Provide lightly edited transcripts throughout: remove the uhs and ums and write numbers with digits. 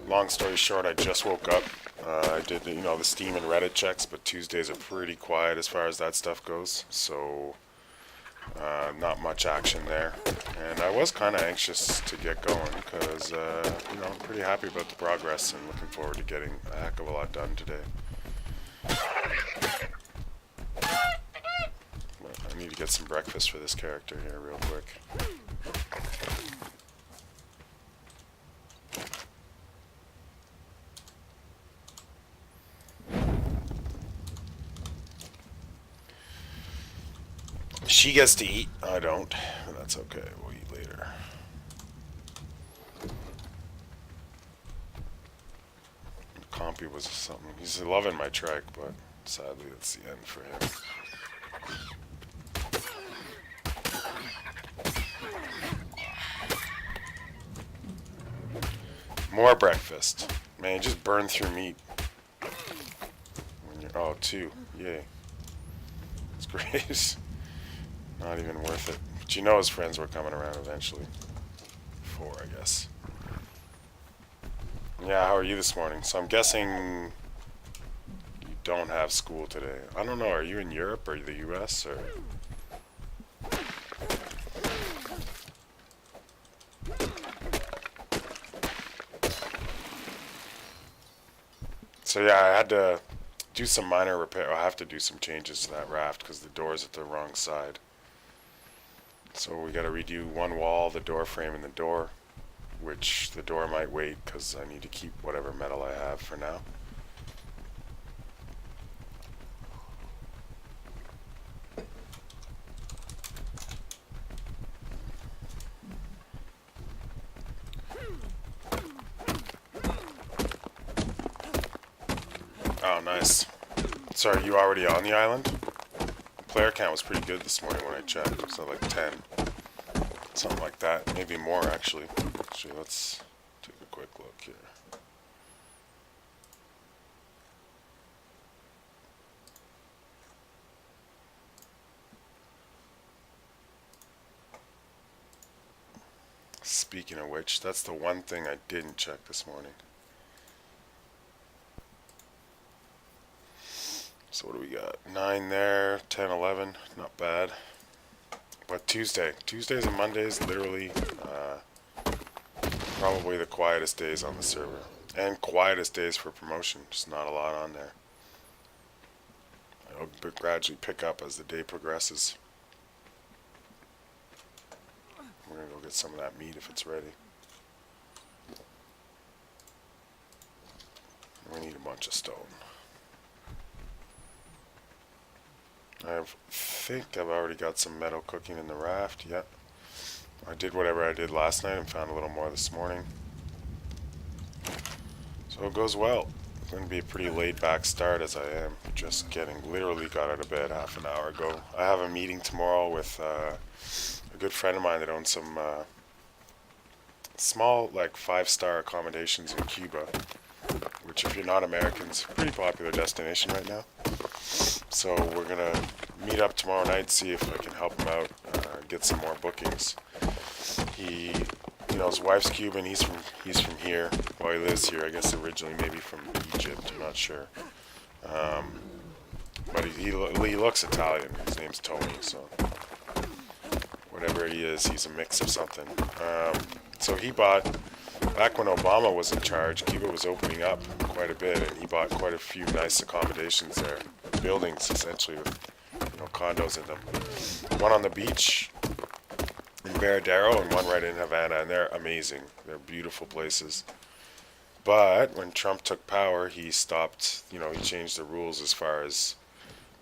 long story short, I just woke up. I did, the Steam and Reddit checks, but Tuesdays are pretty quiet as far as that stuff goes. So, not much action there. And I was kind of anxious to get going because, I'm pretty happy about the progress and looking forward to getting a heck of a lot done today. But I need to get some breakfast for this character here real quick. She gets to eat. I don't. That's okay. We'll eat later. Compy was something. He's loving my trike, but sadly that's the end for him. More breakfast. Man, you just burn through meat. When you're, oh, two. Yay. It's great. Not even worth it. But you know his friends were coming around eventually. Four, I guess. Yeah, how are you this morning? So I'm guessing you don't have school today. I don't know, are you in Europe or the US or... So yeah, I had to do some minor repair. I have to do some changes to that raft because the door's at the wrong side. So we got to redo one wall, the door frame, and the door, which the door might wait because I need to keep whatever metal I have for now. Oh, nice. So are you already on the island? Player count was pretty good this morning when I checked. So like 10. Something like that. Maybe more actually. Actually, let's take a quick look here. Speaking of which, that's the one thing I didn't check this morning. So what do we got? 9 there, 10, 11, not bad. But Tuesdays and Mondays, literally, probably the quietest days on the server. And quietest days for promotion, just not a lot on there. It'll gradually pick up as the day progresses. We're gonna go get some of that meat if it's ready. We need a bunch of stone. I think I've already got some metal cooking in the raft. Yep. I did whatever I did last night and found a little more this morning. So it goes well. It's going to be a pretty laid back start as I am just literally got out of bed half an hour ago. I have a meeting tomorrow with a good friend of mine that owns some small, like 5-star accommodations in Cuba, which if you're not American is a pretty popular destination right now. So we're gonna meet up tomorrow night, see if I can help him out, get some more bookings. His wife's Cuban. He's from here. Well, he lives here. I guess originally maybe from Egypt. I'm not sure. But he looks Italian. His name's Tony. So whatever he is, he's a mix of something. So he bought. Back when Obama was in charge, Cuba was opening up quite a bit, and he bought quite a few nice accommodations there, buildings essentially with condos in them. One on the beach in Veradero and one right in Havana, and they're amazing. They're beautiful places. But when Trump took power, he stopped. He changed the rules as far as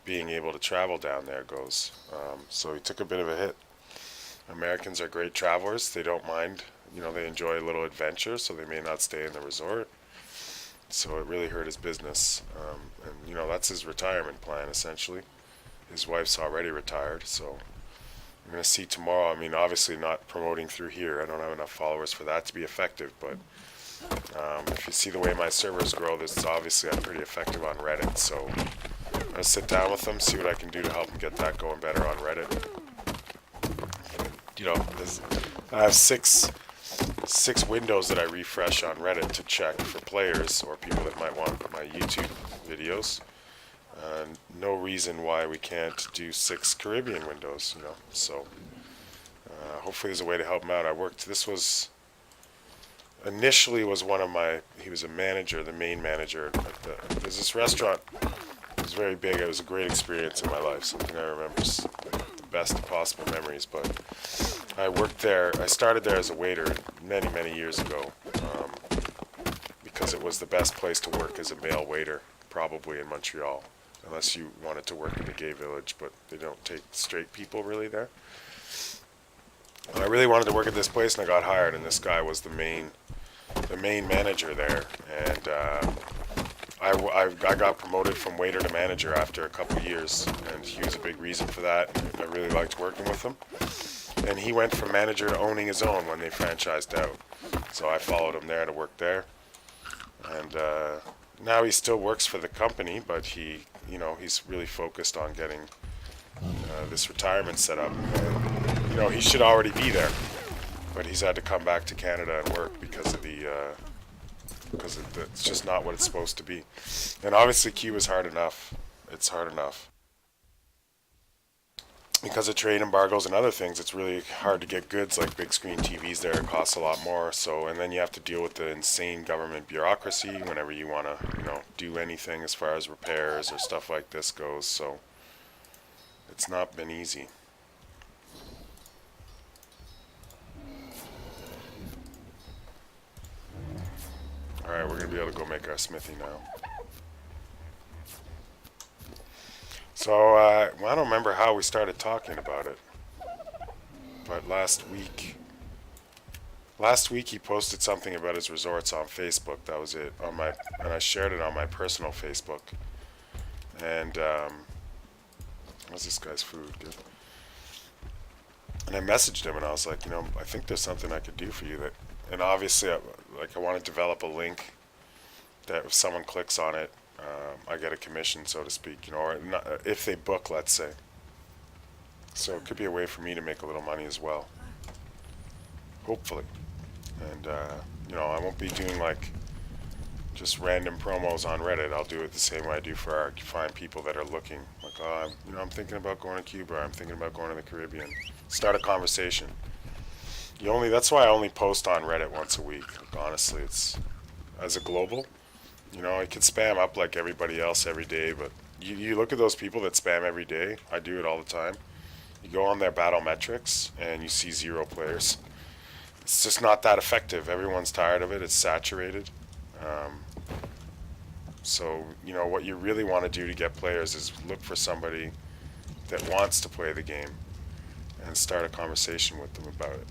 being able to travel down there goes. So he took a bit of a hit. Americans are great travelers. They don't mind. They enjoy a little adventure, so they may not stay in the resort. So it really hurt his business. And, that's his retirement plan, essentially. His wife's already retired, so I'm going to see tomorrow. I mean, obviously not promoting through here. I don't have enough followers for that to be effective, but if you see the way my servers grow, obviously I'm pretty effective on Reddit, so I'm going to sit down with them, see what I can do to help them get that going better on Reddit. I have six 6 windows that I refresh on Reddit to check for players or people that might want my YouTube videos. No reason why we can't do 6 Caribbean windows, you know. So hopefully there's a way to help him out. This was initially was one of my, he was a manager, the main manager at there's this restaurant. It was very big. It was a great experience in my life, something I remember, the best possible memories. But I worked there, I started there as a waiter many, many years ago, because it was the best place to work as a male waiter, probably in Montreal, unless you wanted to work in the gay village, but they don't take straight people really there. And I really wanted to work at this place, and I got hired, and this guy was the main manager there, and I got promoted from waiter to manager after a couple of years, and he was a big reason for that. I really liked working with him. And he went from manager to owning his own when they franchised out. So I followed him there to work there. And now he still works for the company, but he's really focused on getting this retirement set up. He should already be there, but he's had to come back to Canada and work because it's just not what it's supposed to be. And obviously Cuba's hard enough. It's hard enough. Because of trade embargoes and other things, it's really hard to get goods like big screen TVs there. It costs a lot more. So, and then you have to deal with the insane government bureaucracy whenever you want to, do anything as far as repairs or stuff like this goes. So, it's not been easy. Alright, we're going to be able to go make our smithy now. So, I don't remember how we started talking about it. But last week he posted something about his resorts on Facebook. That was it. And I shared it on my personal Facebook. And, how's this guy's food? Good. And I messaged him and I was like, I think there's something I could do for you that, and obviously I want to develop a link that if someone clicks on it, I get a commission, so to speak, or not, if they book, let's say. So it could be a way for me to make a little money as well, hopefully. And I won't be doing just random promos on Reddit. I'll do it the same way I do for art. Find people that are looking, I'm thinking about going to Cuba, I'm thinking about going to the Caribbean. Start a conversation. That's why I only post on Reddit once a week. Honestly, it's as a global. I could spam up like everybody else every day, but you look at those people that spam every day. I do it all the time. You go on their battle metrics and you see 0 players. It's just not that effective. Everyone's tired of it. It's saturated. So, what you really want to do to get players is look for somebody that wants to play the game and start a conversation with them about it.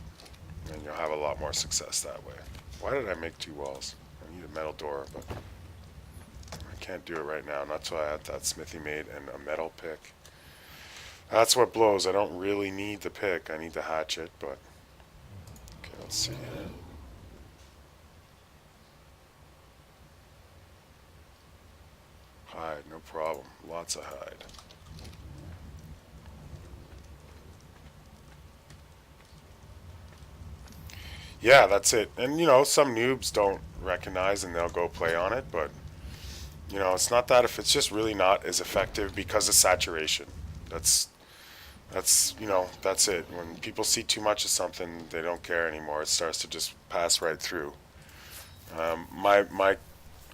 And you'll have a lot more success that way. Why did I make 2 walls? I need a metal door, but I can't do it right now. And that's why I had that smithy made and a metal pick. That's what blows. I don't really need the pick. I need the hatchet, but okay, let's see here. Hide, no problem. Lots of hide. Yeah, that's it. And some noobs don't recognize and they'll go play on it, but it's not that if it's just really not as effective because of saturation. That's it. When people see too much of something, they don't care anymore. It starts to just pass right through. My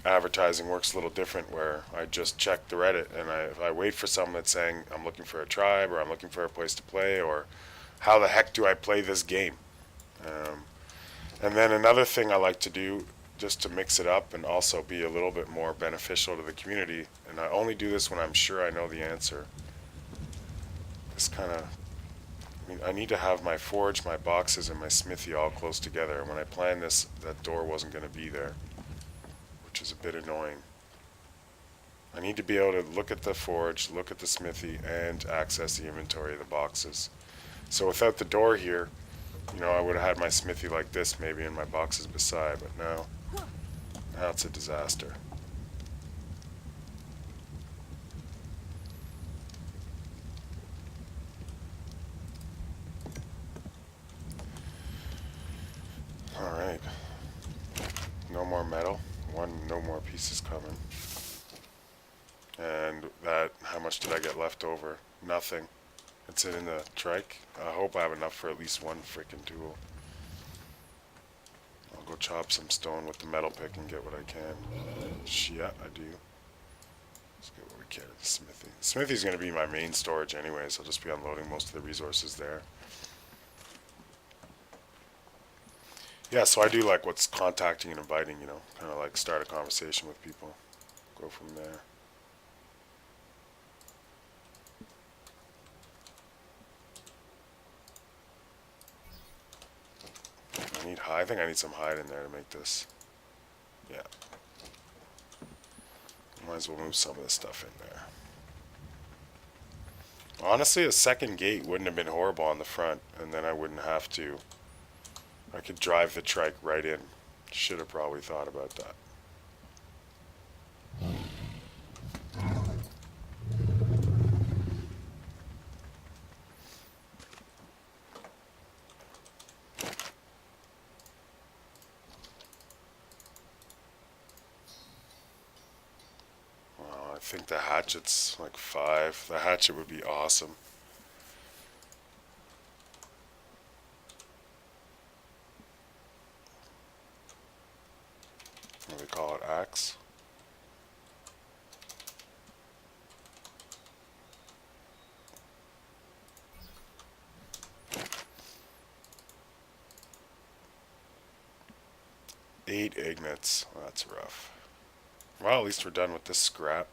advertising works a little different, where I just check the Reddit and if I wait for someone that's saying I'm looking for a tribe or I'm looking for a place to play or how the heck do I play this game. And then another thing I like to do, just to mix it up and also be a little bit more beneficial to the community, and I only do this when I'm sure I know the answer. I need to have my forge, my boxes, and my smithy all close together. And when I planned this, that door wasn't going to be there, which is a bit annoying. I need to be able to look at the forge, look at the smithy, and access the inventory of the boxes. So without the door here, I would have had my smithy like this maybe and my boxes beside, but now it's a disaster. Alright. no more pieces coming. And that, how much did I get left over? Nothing. It's in the trike. I hope I have enough for at least one freaking tool. I'll go chop some stone with the metal pick and get what I can. Shit, I do. Let's get what we can at the smithy. The smithy's going to be my main storage anyways. I'll just be unloading most of the resources there. Yeah, so I do like what's contacting and inviting, you know, kind of like start a conversation with people. Go from there. I need hide. I think I need some hide in there to make this. Yeah. Might as well move some of this stuff in there. Honestly, a second gate wouldn't have been horrible on the front, and then I wouldn't have to. I could drive the trike right in. Should have probably thought about that. Well, I think the hatchet's like 5. The hatchet would be awesome. What do they call it? Axe? Eight ignits. Well, that's rough. Well, at least we're done with this scrap.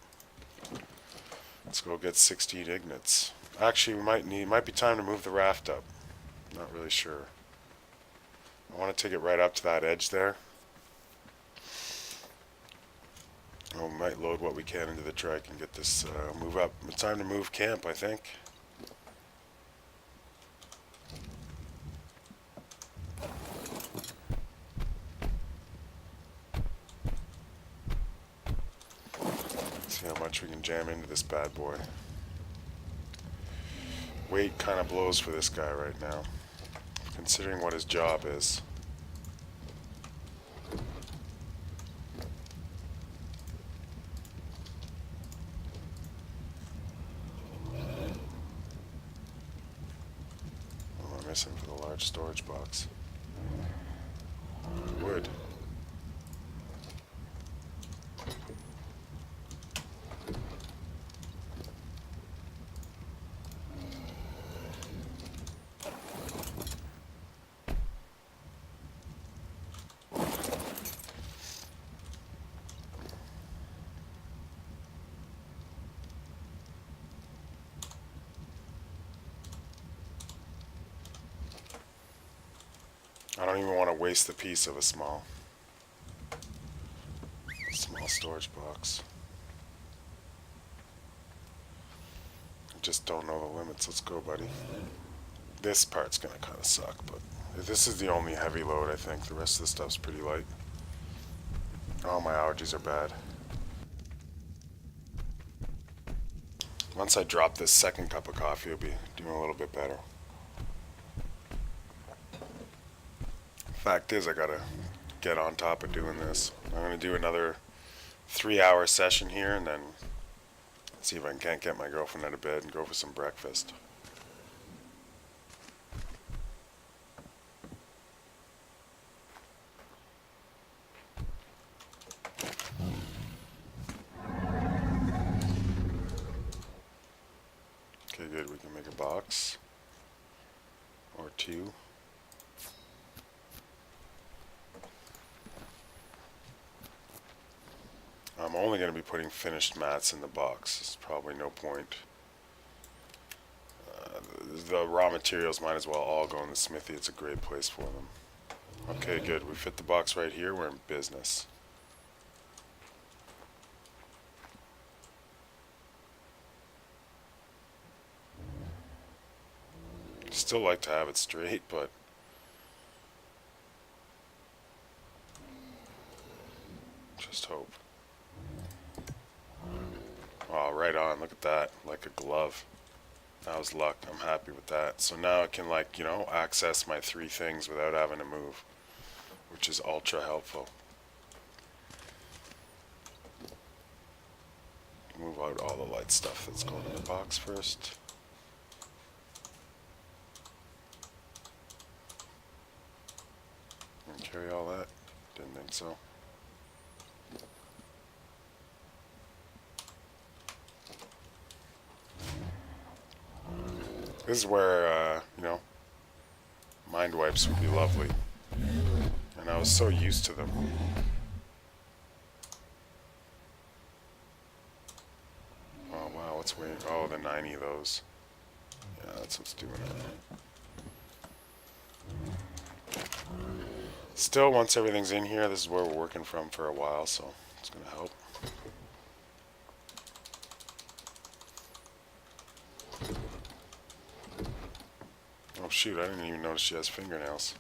Let's go get 16 ignits. Actually, might be time to move the raft up. Not really sure. I want to take it right up to that edge there. We might load what we can into the trike and get this move up. It's time to move camp, I think. See how much we can jam into this bad boy. Weight kind of blows for this guy right now, considering what his job is. Missing for the large storage box. Wood. I don't even want to waste the piece of a small storage box. I just don't know the limits. Let's go, buddy. This part's gonna kind of suck, but this is the only heavy load, I think. The rest of the stuff's pretty light. Oh, my allergies are bad. Once I drop this second cup of coffee, I'll be doing a little bit better. Fact is, I gotta get on top of doing this. I'm gonna do another 3-hour session here and then see if I can't get my girlfriend out of bed and go for some breakfast. Okay, good. We can make a box or 2. I'm only going to be putting finished mats in the box. There's probably no point. The raw materials might as well all go in the smithy. It's a great place for them. Okay, good. We fit the box right here. We're in business. Still like to have it straight, but just hope. Oh, right on. Look at that. Like a glove. That was luck. I'm happy with that. So now I can, like, you know, access my 3 things without having to move, which is ultra helpful. out all the light stuff that's going in the box first. And carry all that? Didn't think so. This is where, you know, mind wipes would be lovely. And I was so used to them. Oh, wow, what's waiting? Oh, the 90 of those. Yeah, that's what's doing it. Still, once everything's in here, this is where we're working from for a while, so it's going to help. Oh shoot, I didn't even notice she has fingernails.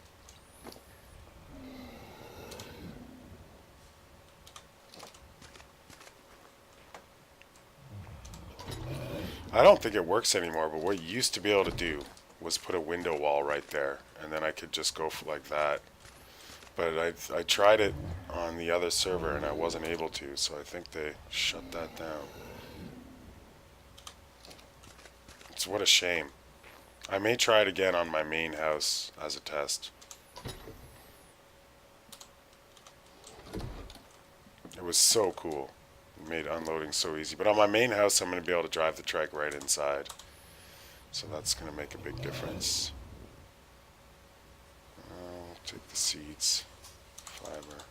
I don't think it works anymore, but what you used to be able to do was put a window wall right there, and then I could just go like that. But I tried it on the other server and I wasn't able to, so I think they shut that down. It's what a shame. I may try it again on my main house as a test. It was so cool. It made unloading so easy. But on my main house, I'm going to be able to drive the trike right inside. So that's going to make a big difference. I'll take the seeds, fiber.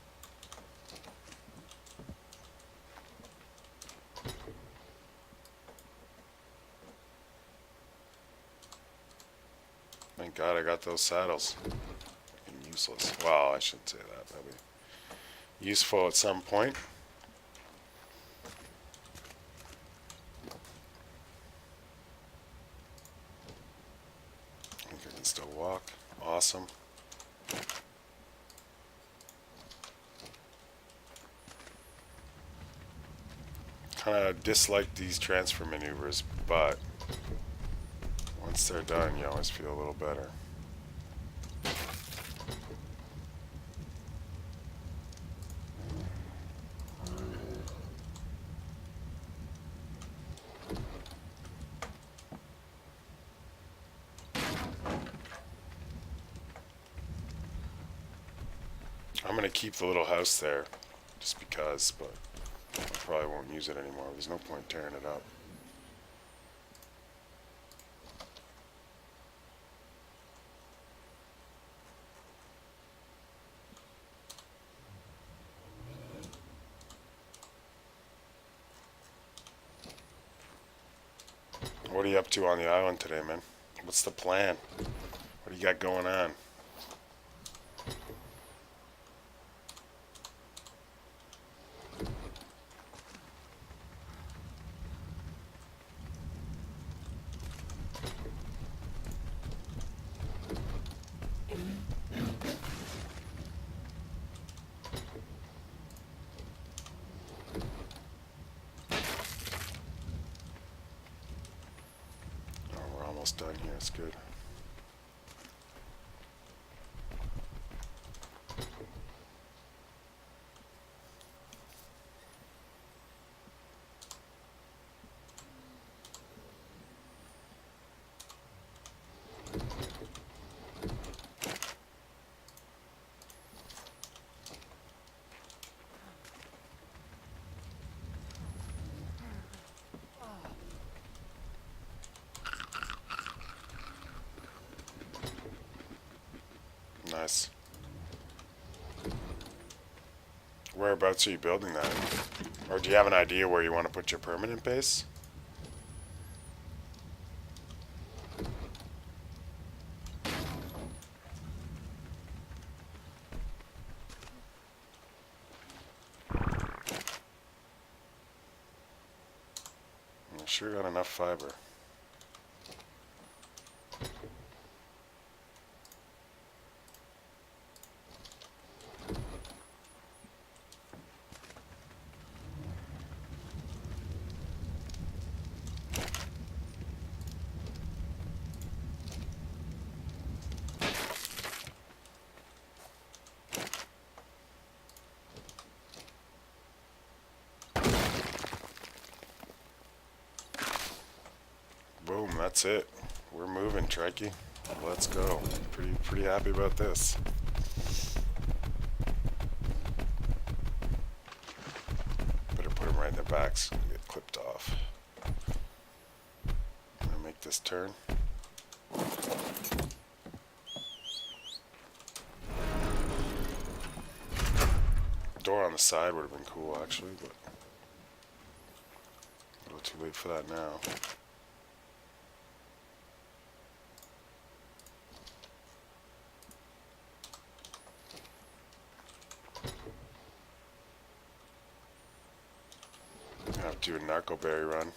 Thank God I got those saddles. Fucking useless. Well, I shouldn't say that. That'll be useful at some point. I think I can still walk. Awesome. Kind of dislike these transfer maneuvers, but once they're done, you always feel a little better. I'm going to keep the little house there just because, but I probably won't use it anymore. There's no point tearing it up. What are you up to on the island today, man? What's the plan? What do you got going on? Almost done here, it's good. Nice. Whereabouts are you building that? Or do you have an idea where you want to put your permanent base? I sure got enough fiber. that's it. We're moving, Trikey. Let's go. Pretty happy about this. Better put him right in the back so he get clipped off. I'm gonna make this turn. Door on the side would have been cool actually, but a little too late for that now. I'm gonna have to do a narco berry run.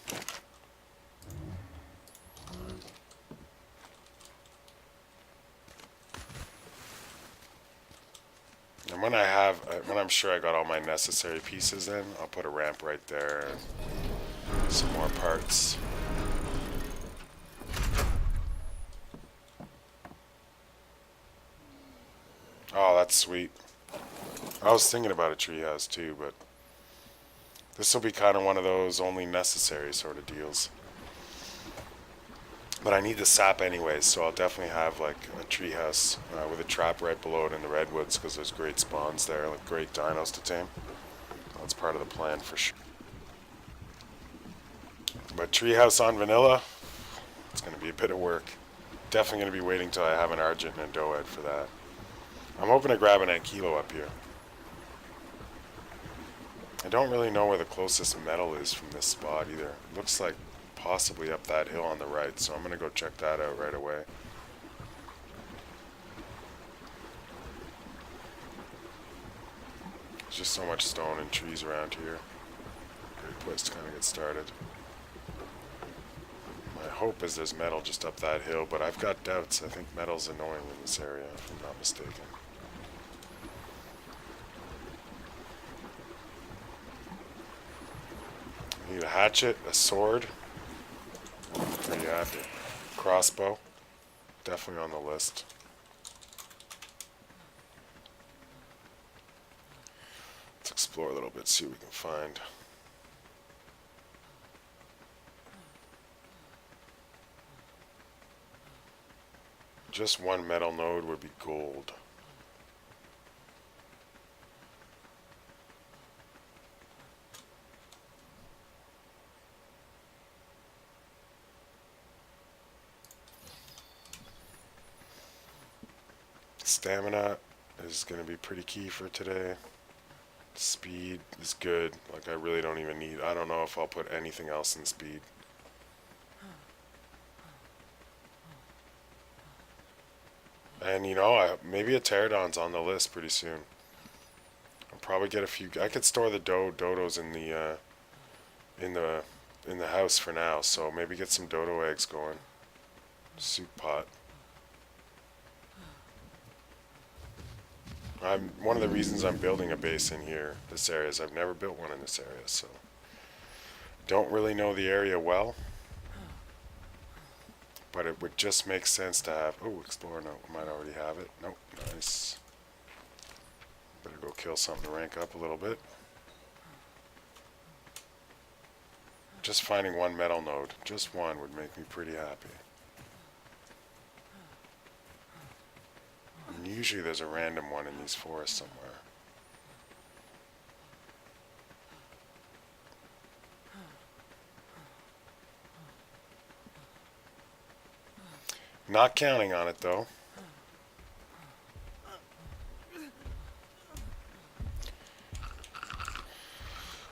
And when I'm sure I got all my necessary pieces in, I'll put a ramp right there and some more parts. Oh, that's sweet. I was thinking about a treehouse too, but this will be kind of one of those only necessary sort of deals. But I need the sap anyways, so I'll definitely have like a treehouse with a trap right below it in the redwoods because there's great spawns there, like great dinos to tame. That's part of the plan for sure. But treehouse on vanilla, it's going to be a bit of work. Definitely going to be waiting till I have an Argent and a Doed for that. I'm hoping to grab an Ankilo up here. I don't really know where the closest metal is from this spot either. It looks like possibly up that hill on the right, so I'm going to go check that out right away. There's just so much stone and trees around here. Great place to kind of get started. My hope is there's metal just up that hill, but I've got doubts. I think metal's annoying in this area, if I'm not mistaken. I need a hatchet, a sword. I'm pretty happy. Crossbow, definitely on the list. Let's explore a little bit, see what we can find. Just one metal node would be gold. Stamina is going to be pretty key for today. Speed is good. Like I really don't even need, I don't know if I'll put anything else in speed. And you know, maybe a pterodon's on the list pretty soon. I'll probably get a few. I could store the dodos in the house for now. So maybe get some dodo eggs going. Soup pot. One of the reasons I'm building a base in here, this area, is I've never built one in this area, so don't really know the area well. But it would just make sense to have... Oh, explore. No, I might already have it. Nope, nice. Better go kill something to rank up a little bit. Just finding one metal node, just one, would make me pretty happy. And usually there's a random one in these forests somewhere. Not counting on it though.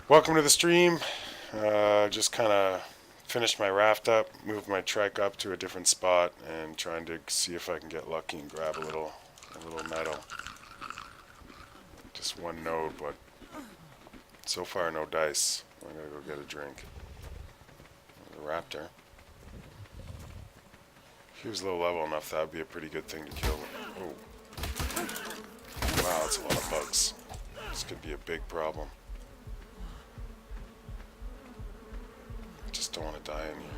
Welcome to the stream. Just kind of finished my raft up, moved my trike up to a different spot, and trying to see if I can get lucky and grab a little metal. Just one node, but so far no dice. I'm gonna go get a drink. The raptor. If he was low level enough, that would be a pretty good thing to kill. Oh. Wow, that's a lot of bugs. This could be a big problem. Just don't want to die in here.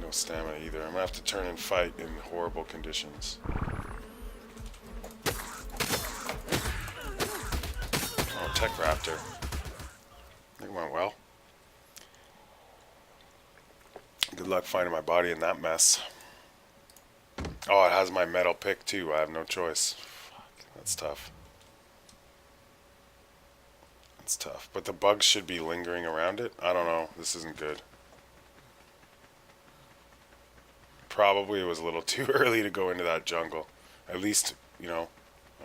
No stamina either. I'm gonna have to turn and fight in horrible conditions. Oh, Tech Raptor. I think it went well. Good luck finding my body in that mess. Oh, it has my metal pick too. I have no choice. Fuck, that's tough. That's tough. But the bugs should be lingering around it. I don't know. This isn't good. Probably it was a little too early to go into that jungle. At least, I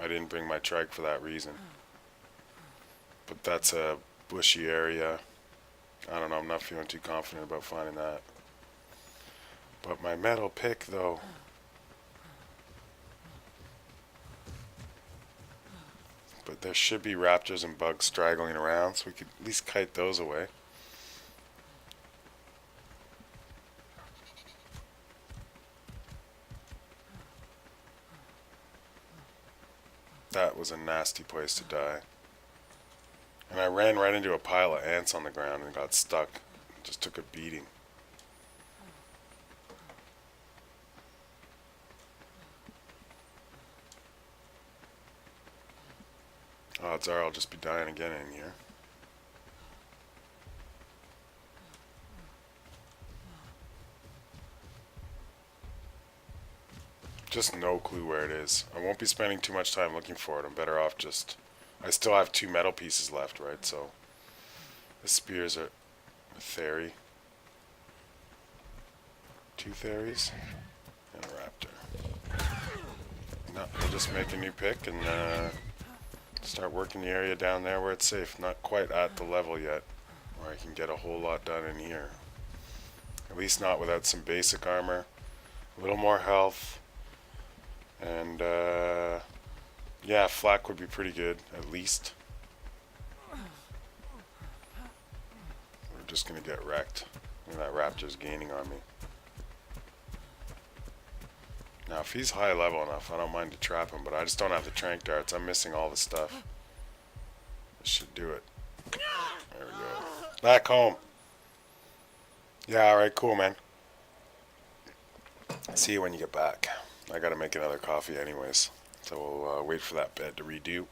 didn't bring my trike for that reason. But that's a bushy area. I don't know. I'm not feeling too confident about finding that. But my metal pick, though. But there should be raptors and bugs straggling around, so we could at least kite those away. That was a nasty place to die. And I ran right into a pile of ants on the ground and got stuck. Just took a beating. Odds are I'll just be dying again in here. Just no clue where it is. I won't be spending too much time looking for it. I'm better off just... I still have 2 metal pieces left, right? So the spears are a theory. 2 theories and a raptor. No, we'll just make a new pick and start working the area down there where it's safe. Not quite at the level yet where I can get a whole lot done in here. At least not without some basic armor, a little more health, and yeah, flak would be pretty good, at least. We're just gonna get wrecked. Look at that raptor's gaining on me. Now, if he's high level enough, I don't mind to trap him, but I just don't have the trank darts. I'm missing all the stuff. This should do it. There we go. Back home. Yeah, alright, cool, man. See you when you get back. I gotta make another coffee anyways. So we'll wait for that bed to redo.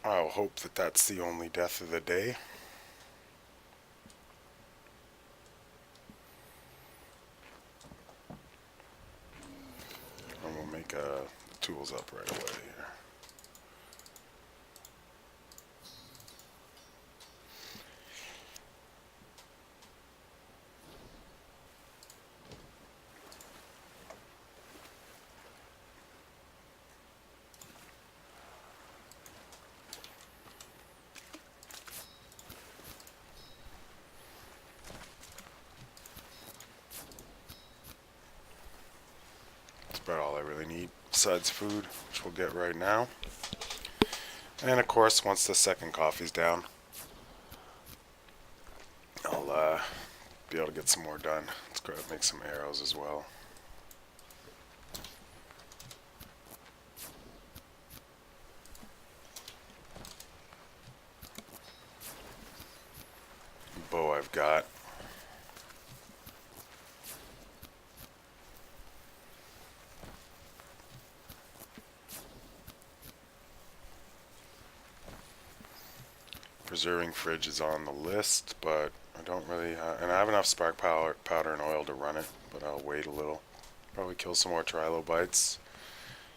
I'll hope that that's the only death of the day. And we'll make tools up right away here. That's about all I really need besides food, which we'll get right now. And of course, once the second coffee's down, I'll be able to get some more done. Let's go ahead and make some arrows as well. Bow I've got. Preserving fridge is on the list, but I don't really, and I have enough spark powder and oil to run it, but I'll wait a little. Probably kill some more trilobites.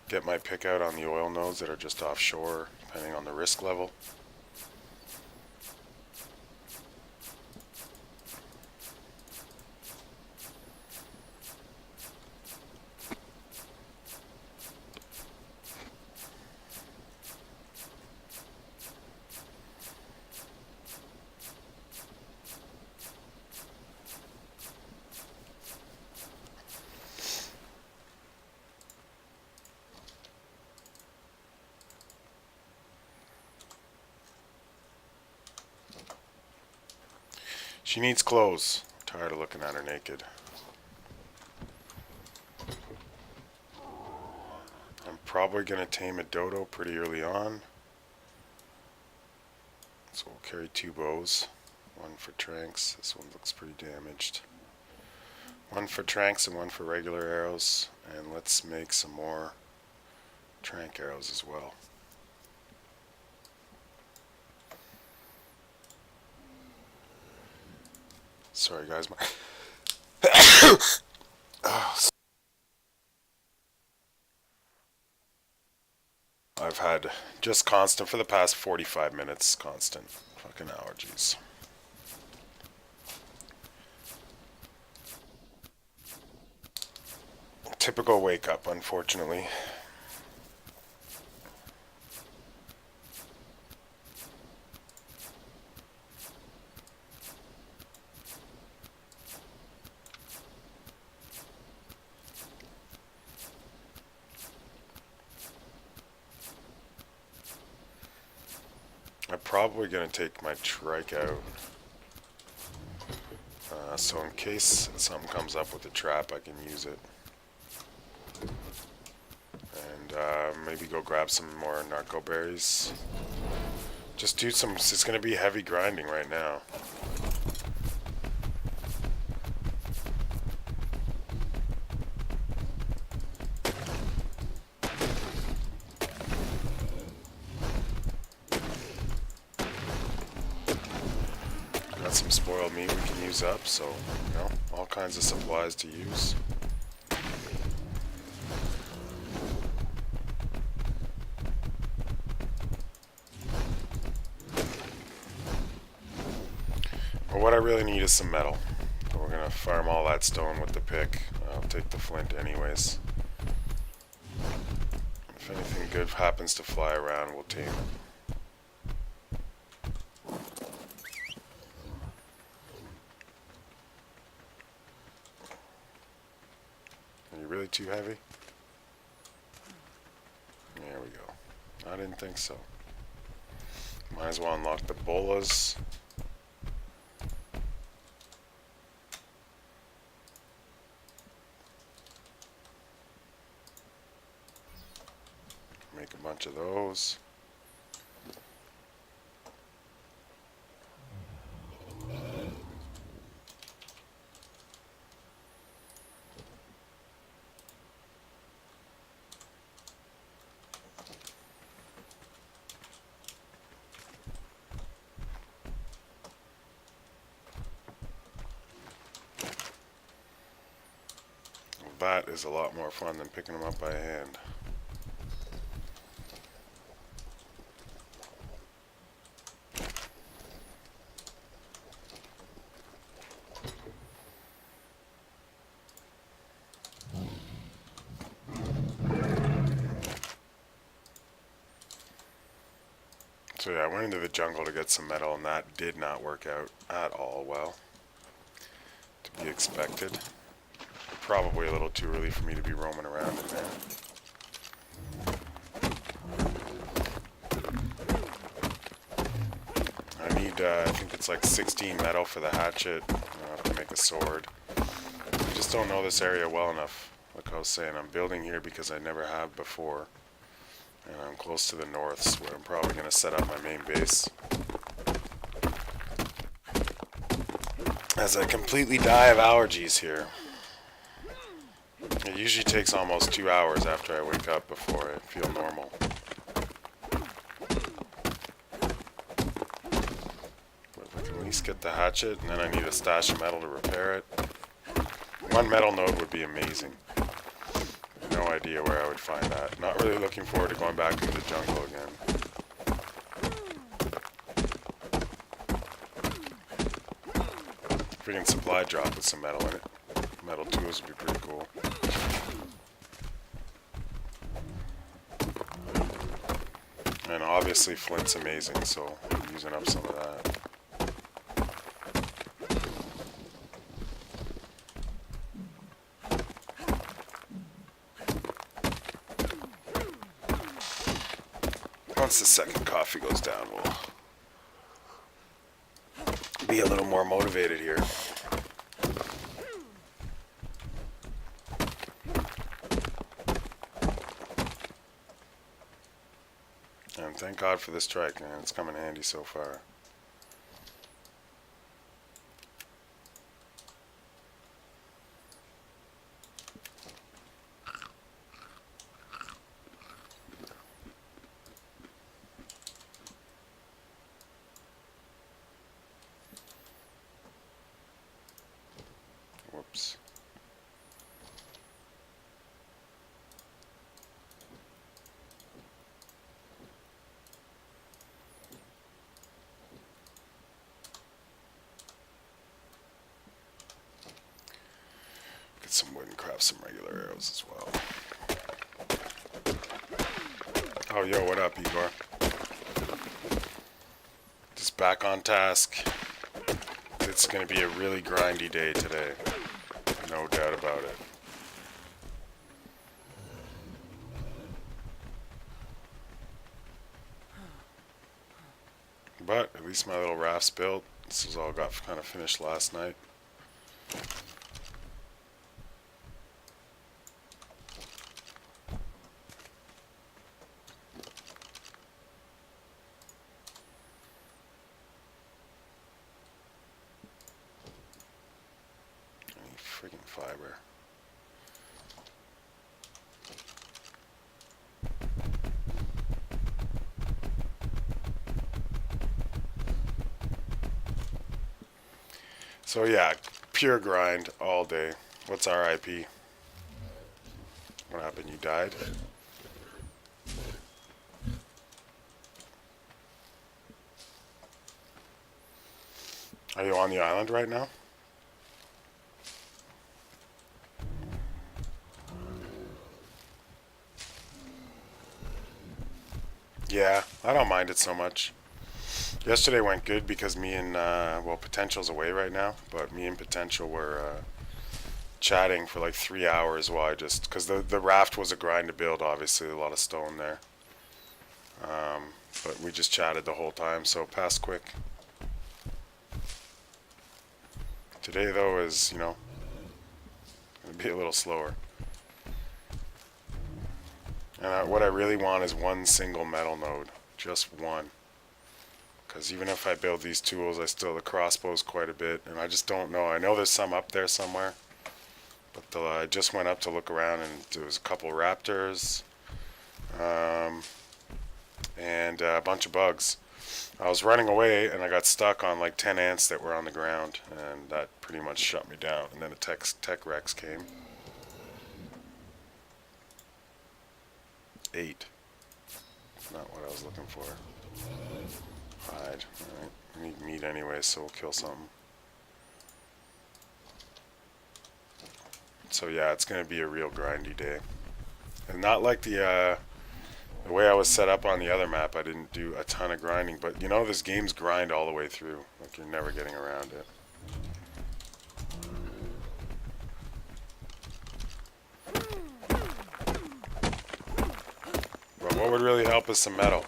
Get my pick out on the oil nodes that are just offshore, depending on the risk level. She needs clothes. I'm tired of looking at her naked. I'm probably going to tame a dodo pretty early on. So we'll carry 2 bows. One for tranks. This one looks pretty damaged. One for tranks and one for regular arrows. And let's make some more trank arrows as well. Sorry guys, my I've had just constant for the past 45 minutes, constant fucking allergies. Typical wake up, unfortunately. I'm probably going to take my trike out. So in case something comes up with the trap, I can use it. And maybe go grab some more narco berries. Just do some, it's going to be heavy grinding right now. Got some spoiled meat we can use up, so, you know, all kinds of supplies to use. But what I really need is some metal. So we're going to farm all that stone with the pick. I'll take the flint anyways. If anything good happens to fly around, we'll tame it. Are you really too heavy? There we go. I didn't think so. Might as well unlock the bolas. Make a bunch of those. that is a lot more fun than picking them up by hand. So yeah, I went into the jungle to get some metal, and that did not work out at all well. To be expected. Probably a little too early for me to be roaming around in there. I need, I think it's like 16 metal for the hatchet. I'll have to make a sword. I just don't know this area well enough. Like I was saying, I'm building here because I never have before. And I'm close to the north, so where I'm probably going to set up my main base. As I completely die of allergies here. It usually takes almost 2 hours after I wake up before I feel normal. But if I can at least get the hatchet, and then I need a stash of metal to repair it. One metal node would be amazing. No idea where I would find that. Not really looking forward to going back into the jungle again. Freaking supply drop with some metal in it. Metal tools would be pretty cool. And obviously flint's amazing, so I'm using up some of that. Once the second coffee goes down, we'll be a little more motivated here. And thank God for this trike, man. It's come in handy so far. Whoops. Get some wood and craft some regular arrows as well. Oh, yo, what up, Igor? Just back on task. It's going to be a really grindy day today. No doubt about it. But at least my little raft's built. This was all got kind of finished last night. Any friggin' fiber. So yeah, pure grind all day. What's RIP? What happened? You died? Are you on the island right now? Yeah, I don't mind it so much. Yesterday went good because me and, well, Potential's away right now, but me and Potential were chatting for like 3 hours while I just, because the raft was a grind to build, obviously, a lot of stone there. But we just chatted the whole time, so it passed quick. Today, though, is, you know, going to be a little slower. And what I really want is one single metal node, just one. Because even if I build these tools, the crossbow's quite a bit, and I just don't know. I know there's some up there somewhere, but I just went up to look around, and there was a couple raptors, and a bunch of bugs. I was running away, and I got stuck on like 10 ants that were on the ground, and that pretty much shut me down. And then a tech Rex came. 8. Not what I was looking for. Hide. Alright. We need meat anyway, so we'll kill something. So yeah, it's going to be a real grindy day. And not like the way I was set up on the other map. I didn't do a ton of grinding. But you know, this game's grind all the way through. Like, you're never getting around it. But what would really help is some metal.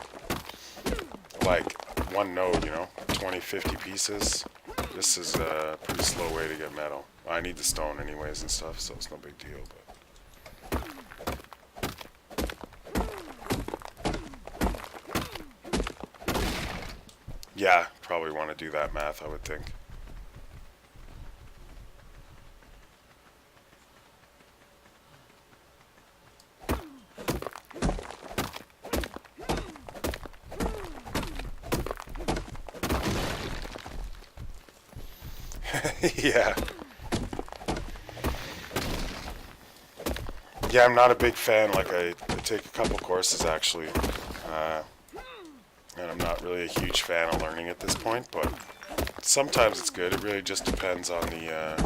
Like, one node, you know? 20, 50 pieces. This is a pretty slow way to get metal. I need the stone anyways and stuff, so it's no big deal, but... Yeah, probably want to do that math, I would think. Yeah. Yeah, I'm not a big fan. Like, I take a couple courses, actually. And I'm not really a huge fan of learning at this point, but sometimes it's good. It really just depends on the...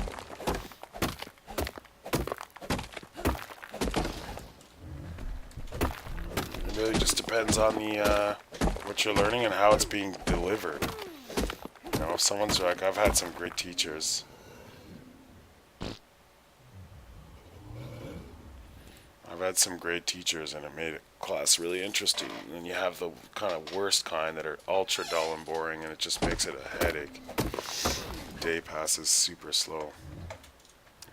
It really just depends on the, what you're learning and how it's being delivered. You know, if someone's like, I've had some great teachers. I've had some great teachers and it made a class really interesting. And then you have the kind of worst kind that are ultra dull and boring and it just makes it a headache. The day passes super slow.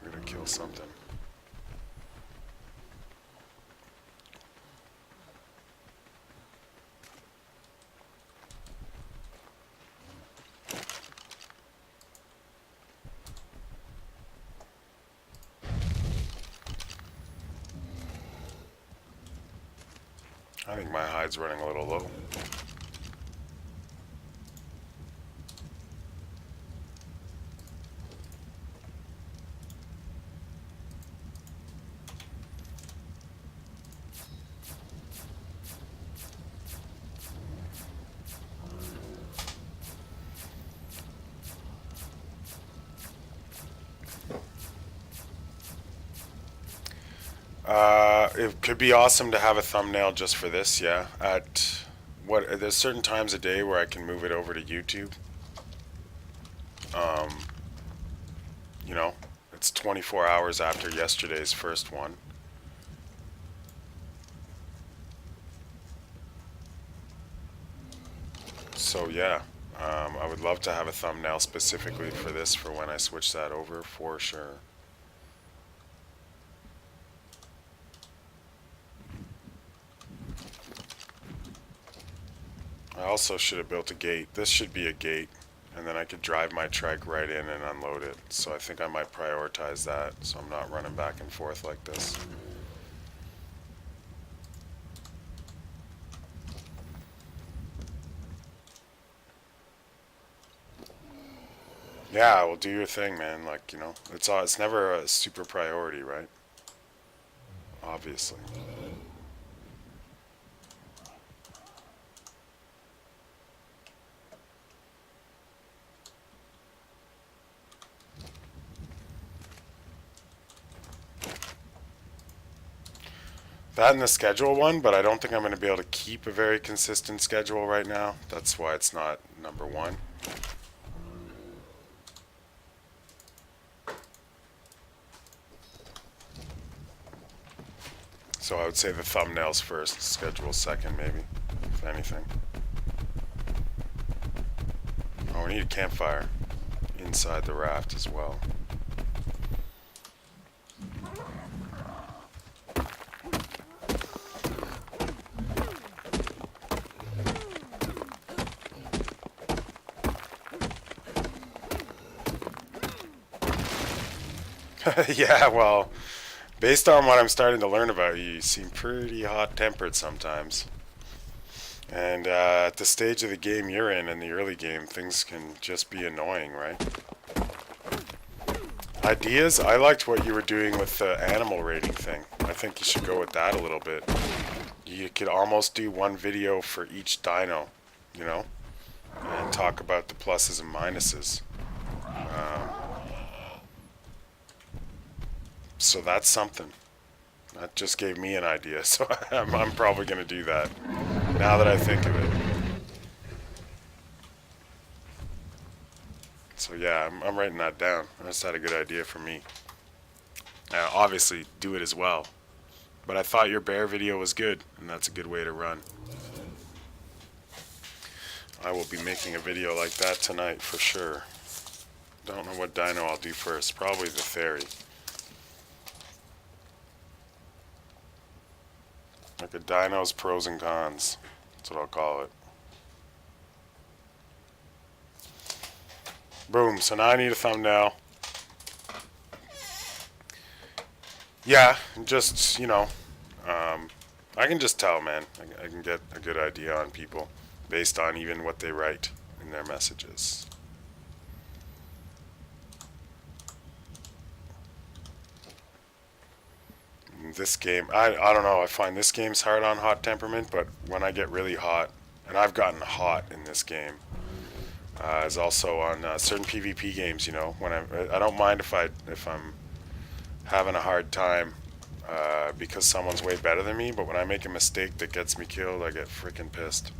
We're gonna kill something. I think my hide's running a little low. It could be awesome to have a thumbnail just for this, yeah. There's certain times a day where I can move it over to YouTube. You know, it's 24 hours after yesterday's first one. So yeah, I would love to have a thumbnail specifically for this for when I switch that over, for sure. I also should have built a gate. This should be a gate, and then I could drive my trike right in and unload it. So I think I might prioritize that, so I'm not running back and forth like this. Yeah, well, do your thing, man. Like, you know, it's never a super priority, right? Obviously. That and the schedule one, but I don't think I'm going to be able to keep a very consistent schedule right now. That's why it's not number one. So I would say the thumbnails first, schedule second maybe, if anything. Oh, we need a campfire inside the raft as well. Yeah, well, based on what I'm starting to learn about you, you seem pretty hot-tempered sometimes. And at the stage of the game you're in the early game, things can just be annoying, right? Ideas? I liked what you were doing with the animal rating thing. I think you should go with that a little bit. you could almost do one video for each dino, you know, and talk about the pluses and minuses. So that's something. That just gave me an idea, so I'm probably going to do that now that I think of it. So yeah, I'm writing that down. That's not a good idea for me. Obviously, do it as well. But I thought your bear video was good, and that's a good way to run. I will be making a video like that tonight for sure. Don't know what dino I'll do first. Probably the Theory. Like a dino's pros and cons. That's what I'll call it. Boom. So now I need a thumbnail. Yeah, just, you know, I can just tell, man. I can get a good idea on people based on even what they write in their messages. This game, I don't know, I find this game's hard on hot temperament, but when I get really hot, and I've gotten hot in this game, is also on certain PvP games, you know, when I don't mind if I'm having a hard time because someone's way better than me, but when I make a mistake that gets me killed, I get freaking pissed.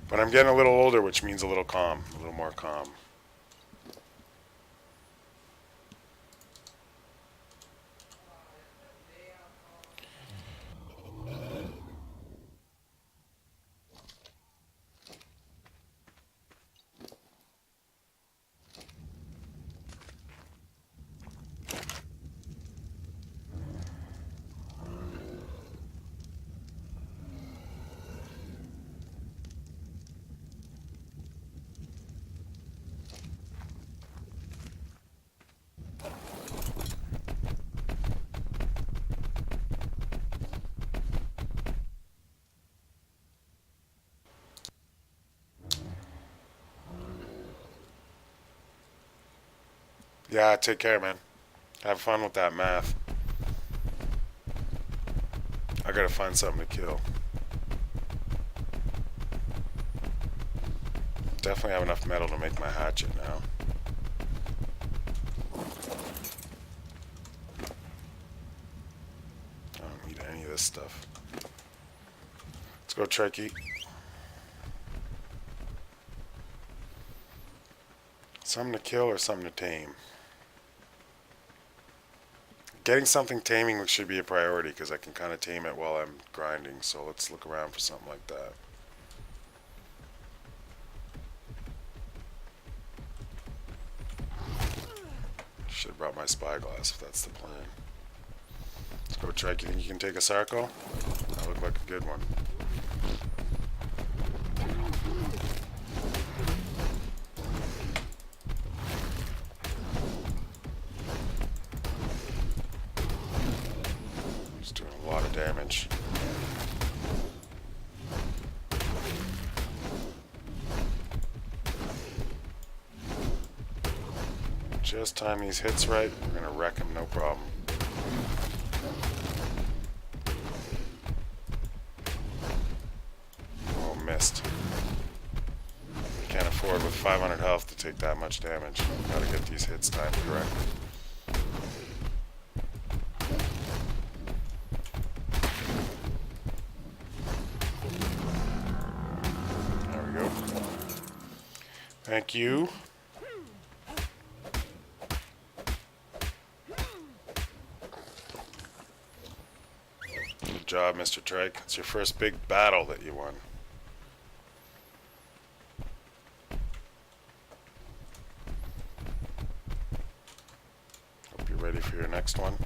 But I'm getting a little older, which means a little more calm. Yeah, take care, man. Have fun with that math. I gotta find something to kill. Definitely have enough metal to make my hatchet now. I don't need any of this stuff. Let's go, Trikey. Something to kill or something to tame? Getting something taming should be a priority because I can kind of tame it while I'm grinding, so let's look around for something like that. Should have brought my spyglass if that's the plan. Let's go, Trike. You think you can take a Sarco? That looked like a good one. Damage. Just time these hits right, we're gonna wreck him, no problem. Oh, missed. Can't afford with 500 health to take that much damage. Gotta get these hits timed correctly. Thank you. Good job, Mr. Trike. It's your first big battle that you won. Hope you're ready for your next one.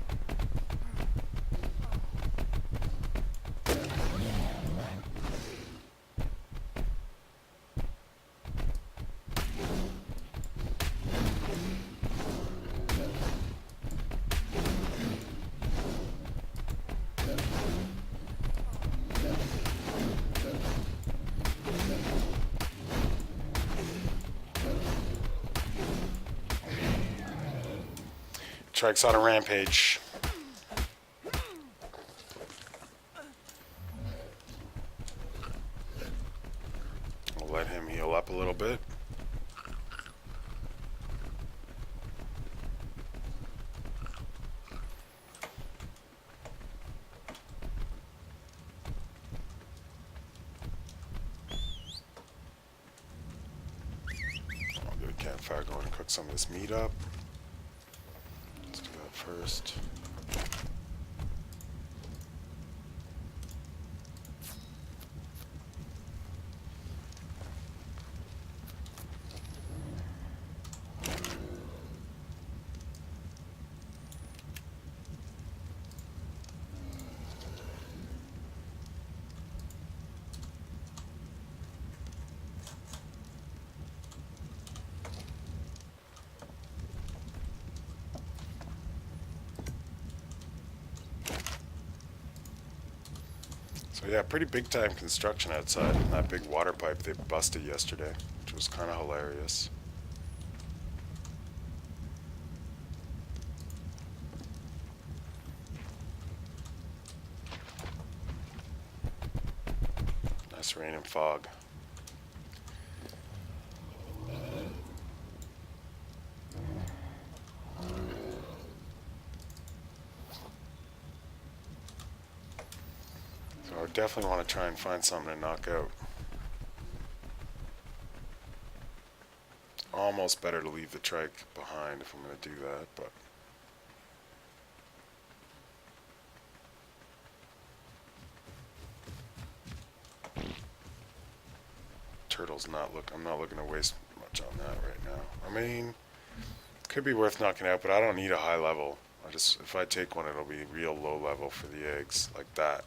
Trike's on a rampage. bit. I'll get a campfire going and cook some of this meat up. Let's do that first. So yeah, pretty big time construction outside. That big water pipe they busted yesterday, which was kind of hilarious. Nice rain and fog. So I definitely want to try and find something to knock out. Almost better to leave the trike behind if I'm going to do that, but turtle's not I'm not looking to waste much on that right now. I mean, could be worth knocking out, but I don't need a high level. If I take one, it'll be real low level for the eggs, like that.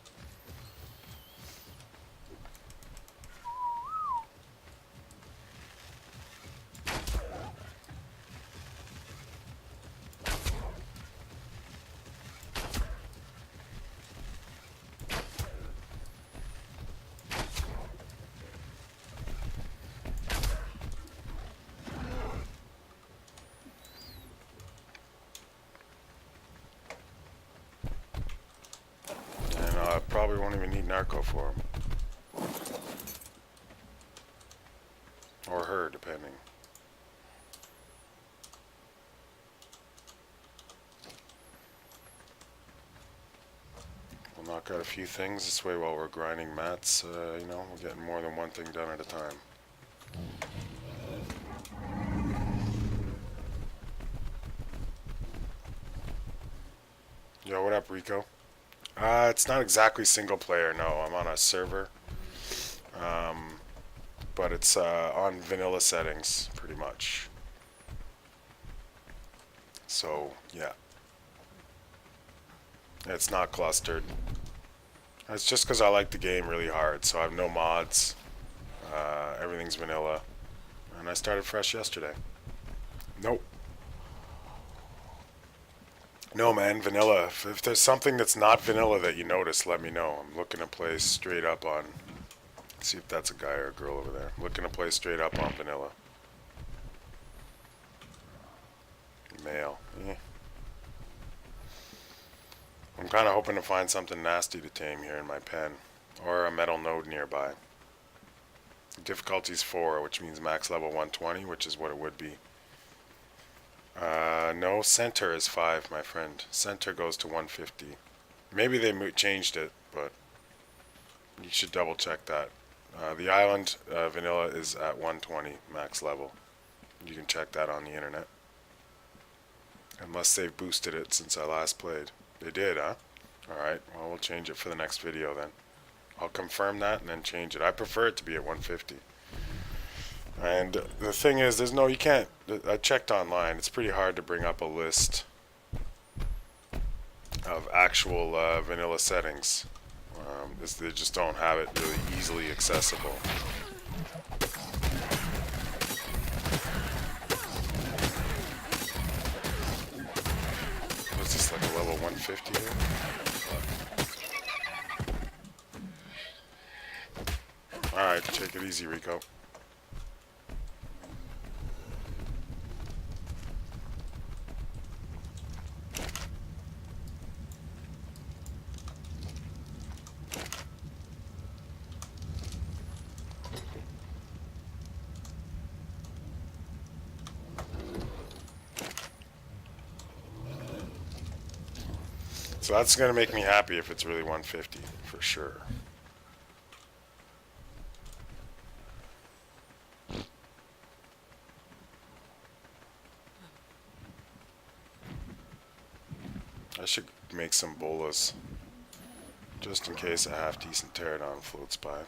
I probably won't even need narco for him. Or her, depending. We'll knock out a few things this way while we're grinding mats. You know, we're getting more than one thing done at a time. Yo, what up, Rico? It's not exactly single player, no. I'm on a server. But it's on vanilla settings, pretty much. So, yeah. It's not clustered. It's just because I like the game really hard, so I have no mods. Everything's vanilla. And I started fresh yesterday. Nope. No, man, vanilla. If there's something that's not vanilla that you notice, let me know. I'm looking to play straight up on... See if that's a guy or a girl over there. I'm looking to play straight up on vanilla. Male. Yeah. I'm kind of hoping to find something nasty to tame here in my pen. Or a metal node nearby. Difficulty's 4, which means max level 120, which is what it would be. No, center is 5, my friend. Center goes to 150. Maybe they changed it, but you should double check that. The island vanilla is at 120 max level. You can check that on the internet. Unless they've boosted it since I last played. They did, huh? Alright, well, we'll change it for the next video then. I'll confirm that and then change it. I prefer it to be at 150. And the thing is, you can't, I checked online, it's pretty hard to bring up a list of actual vanilla settings. They just don't have it really easily accessible. What's this, like a level 150 here? Alright, take it easy, Rico. So that's going to make me happy if it's really 150, for sure. I should make some bolas, just in case a half-decent pterodon floats by.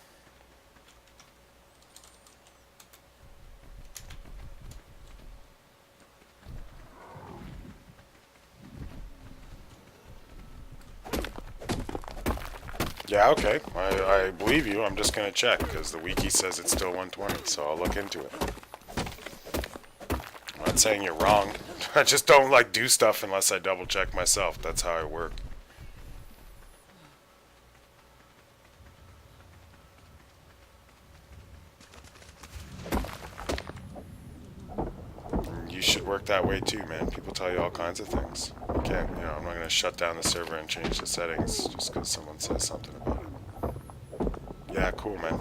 Yeah, okay. I believe you. I'm just going to check, because the wiki says it's still 120, so I'll look into it. I'm not saying you're wrong. I just don't, like, do stuff unless I double-check myself. That's how I work. You should work that way too, man. People tell you all kinds of things. You can't, I'm not going to shut down the server and change the settings just because someone says something about it. Yeah, cool, man.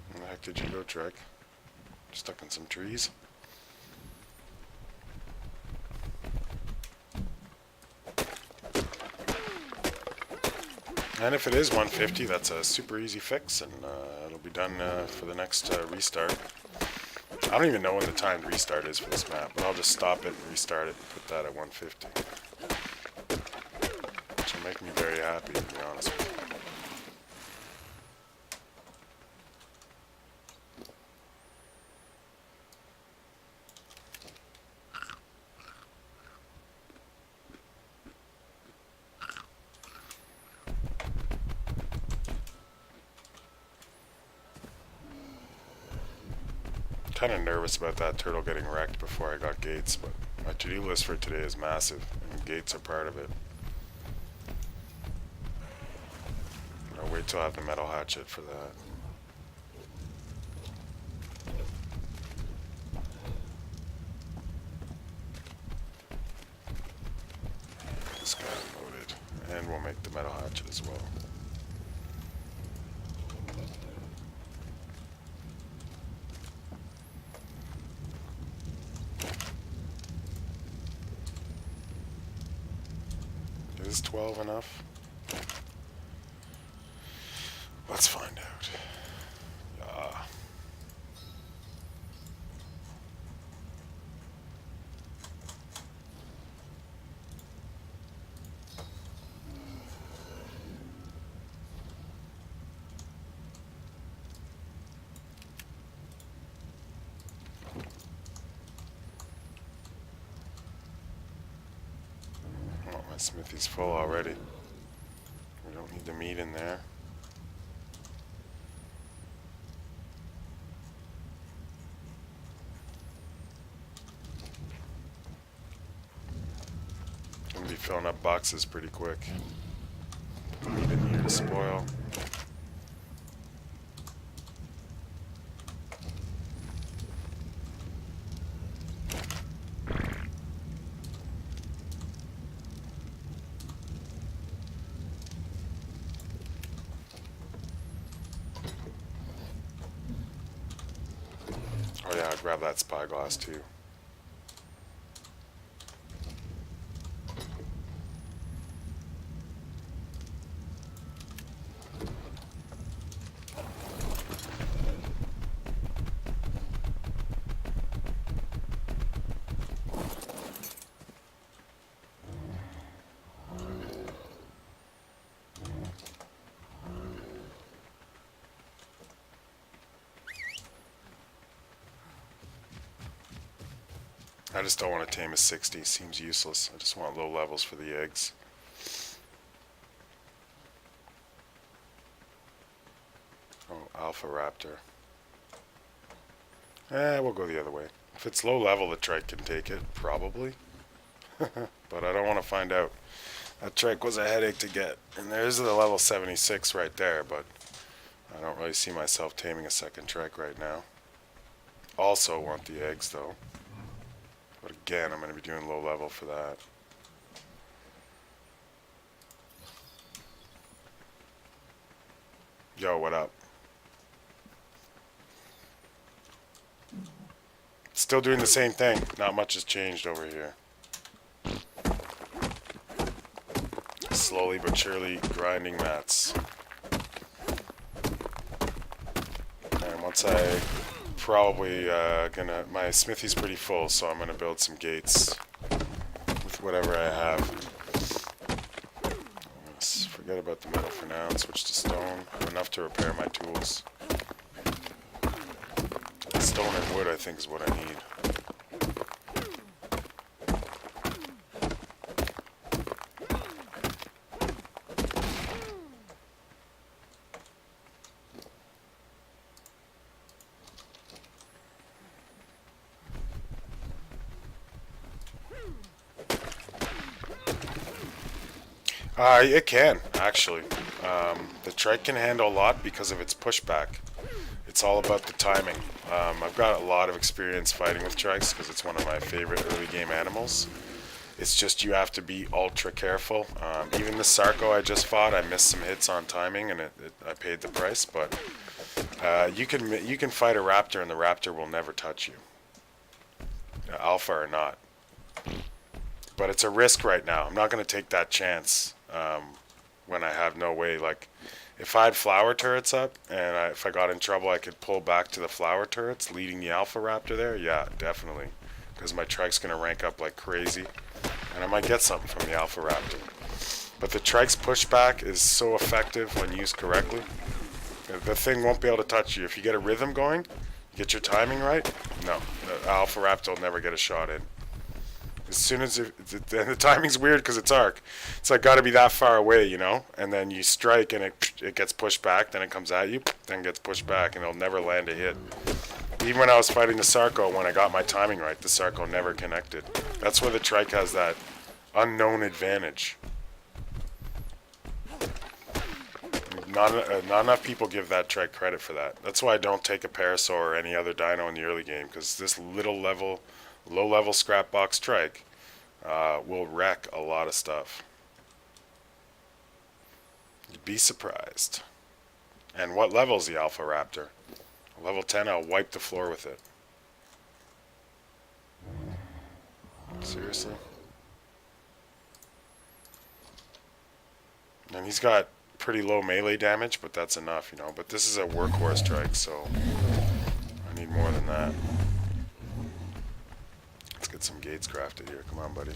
Where the heck did you go, Trek? Stuck in some trees? And if it is 150, that's a super easy fix, and it'll be done for the next restart. I don't even know when the timed restart is for this map, but I'll just stop it and restart it and put that at 150. Which will make me very happy, to be honest with you. Kind of nervous about that turtle getting wrecked before I got gates, but my to-do list for today is massive, and gates are part of it. I'll wait till I have the metal hatchet for that. This guy unloaded, and we'll make the metal hatchet as well. Is 12 enough? Let's find out. Oh, my smithy's full already. We don't need the meat in there. Gonna be filling up boxes pretty quick. Put the meat in here to spoil. Oh yeah, I'll grab that spyglass too. I just don't want to tame a 60. Seems useless. I just want low levels for the eggs. Oh, Alpha Raptor. We'll go the other way. If it's low level, the trike can take it, probably. But I don't want to find out. That trike was a headache to get. And there's the level 76 right there, but I don't really see myself taming a second trike right now. Also want the eggs, though. But again, I'm going to be doing low level for that. Yo, what up? Still doing the same thing. Not much has changed over here. Slowly but surely grinding mats. And once I probably my smithy's pretty full, so I'm gonna build some gates with whatever I have. Let's forget about the metal for now and switch to stone. I have enough to repair my tools. Stone and wood, I think, is what I need. It can, actually. The trike can handle a lot because of its pushback. It's all about the timing. I've got a lot of experience fighting with trikes because it's one of my favorite early game animals. It's just you have to be ultra careful. Even the Sarco I just fought, I missed some hits on timing and I paid the price. But you can fight a raptor and the raptor will never touch you, alpha or not. But it's a risk right now. I'm not going to take that chance when I have no way. Like, if I had flower turrets up and if I got in trouble, I could pull back to the flower turrets, leading the alpha raptor there. Yeah, definitely, because my trike's going to rank up like crazy, and I might get something from the alpha raptor. But the trike's pushback is so effective when used correctly. The thing won't be able to touch you. If you get a rhythm going, you get your timing right, no, the alpha raptor will never get a shot in. As soon as the timing's weird because it's arc. It's like got to be that far away, you know? And then you strike and it gets pushed back, then it comes at you, then gets pushed back, and it'll never land a hit. Even when I was fighting the Sarco, when I got my timing right, the Sarco never connected. That's where the trike has that unknown advantage. Not enough people give that trike credit for that. That's why I don't take a Parasaur or any other dino in the early game, because this low-level scrap box trike will wreck a lot of stuff. You'd be surprised. And what level is the Alpha Raptor? Level 10, I'll wipe the floor with it. Seriously? And he's got pretty low melee damage, but that's enough, you know. But this is a workhorse trike, so I need more than that. Let's get some gates crafted here. Come on, buddy.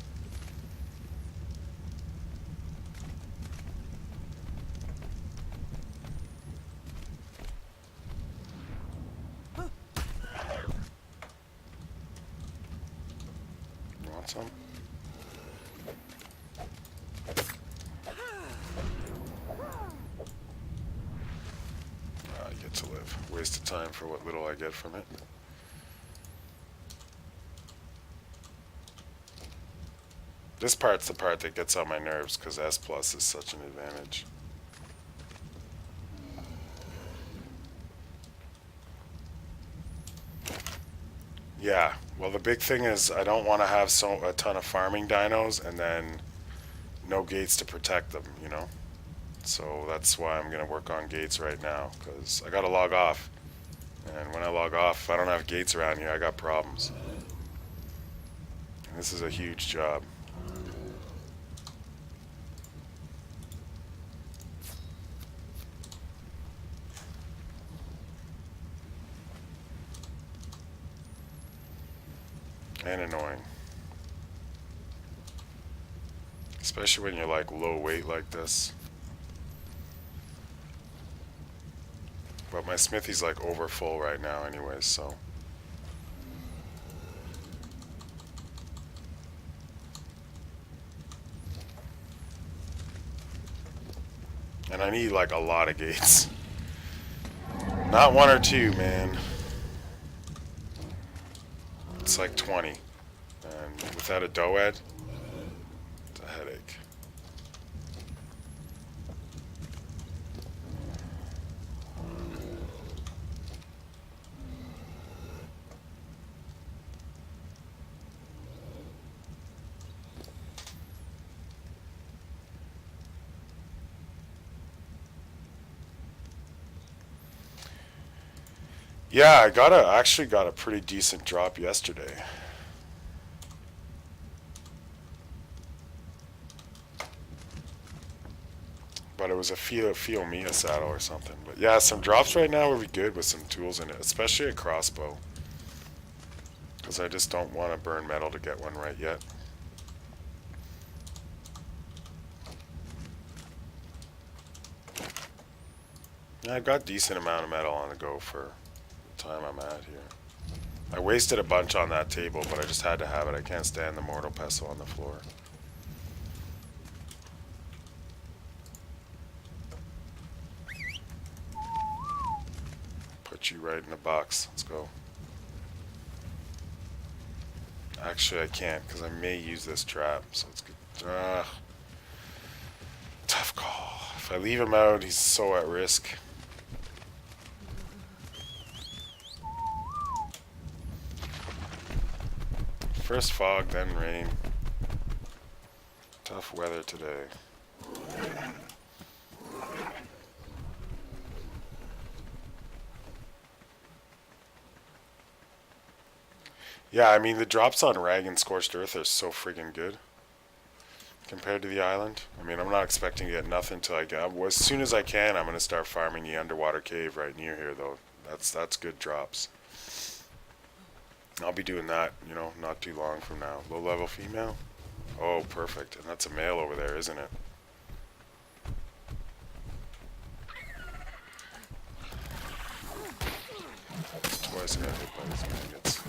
You want some? You get to live. Waste of time for what little I get from it. This part's the part that gets on my nerves because S plus is such an advantage. Yeah, well the big thing is I don't want to have a ton of farming dinos and then no gates to protect them, you know? So that's why I'm going to work on gates right now, because I got to log off. And when I log off, if I don't have gates around here, I got problems. And this is a huge job. And annoying. Especially when you're like low weight like this. But my smithy's like over full right now anyways, so. And I need like a lot of gates. Not one or two, man. It's like 20. And without a doed, it's a headache. Yeah, actually got a pretty decent drop yesterday. But it was a Feel Mia saddle or something. But yeah, some drops right now would be good with some tools in it, especially a crossbow. Because I just don't want to burn metal to get one right yet. Yeah, I've got decent amount of metal on the go for the time I'm at here. I wasted a bunch on that table, but I just had to have it. I can't stand the mortal pestle on the floor. Put you right in the box. Let's go. Actually, I can't because I may use this trap. So it's good. Tough call. If I leave him out, he's so at risk. First fog, then rain. Tough weather today. Yeah, I mean, the drops on Rag and Scorched Earth are so friggin' good compared to the island. I mean, I'm not expecting to get nothing till I get. As soon as I can, I'm going to start farming the underwater cave right near here, though. That's good drops. I'll be doing that, you know, not too long from now. Low level female? Oh, perfect. And that's a male over there, isn't it? Twice I got hit by these maggots.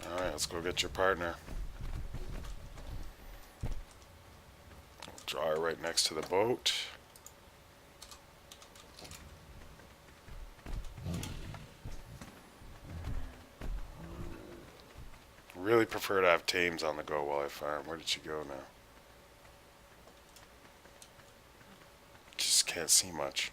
Alright, let's go get your partner. Draw her right next to the boat. Really prefer to have tames on the go while I farm. Where did she go now? Just can't see much.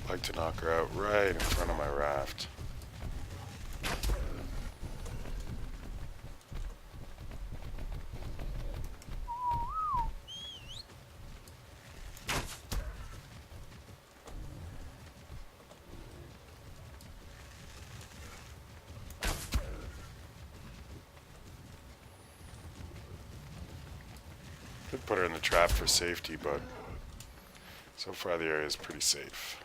I'd like to knock her out right in front of my raft. Could put her in the trap for safety, but so far the area is pretty safe.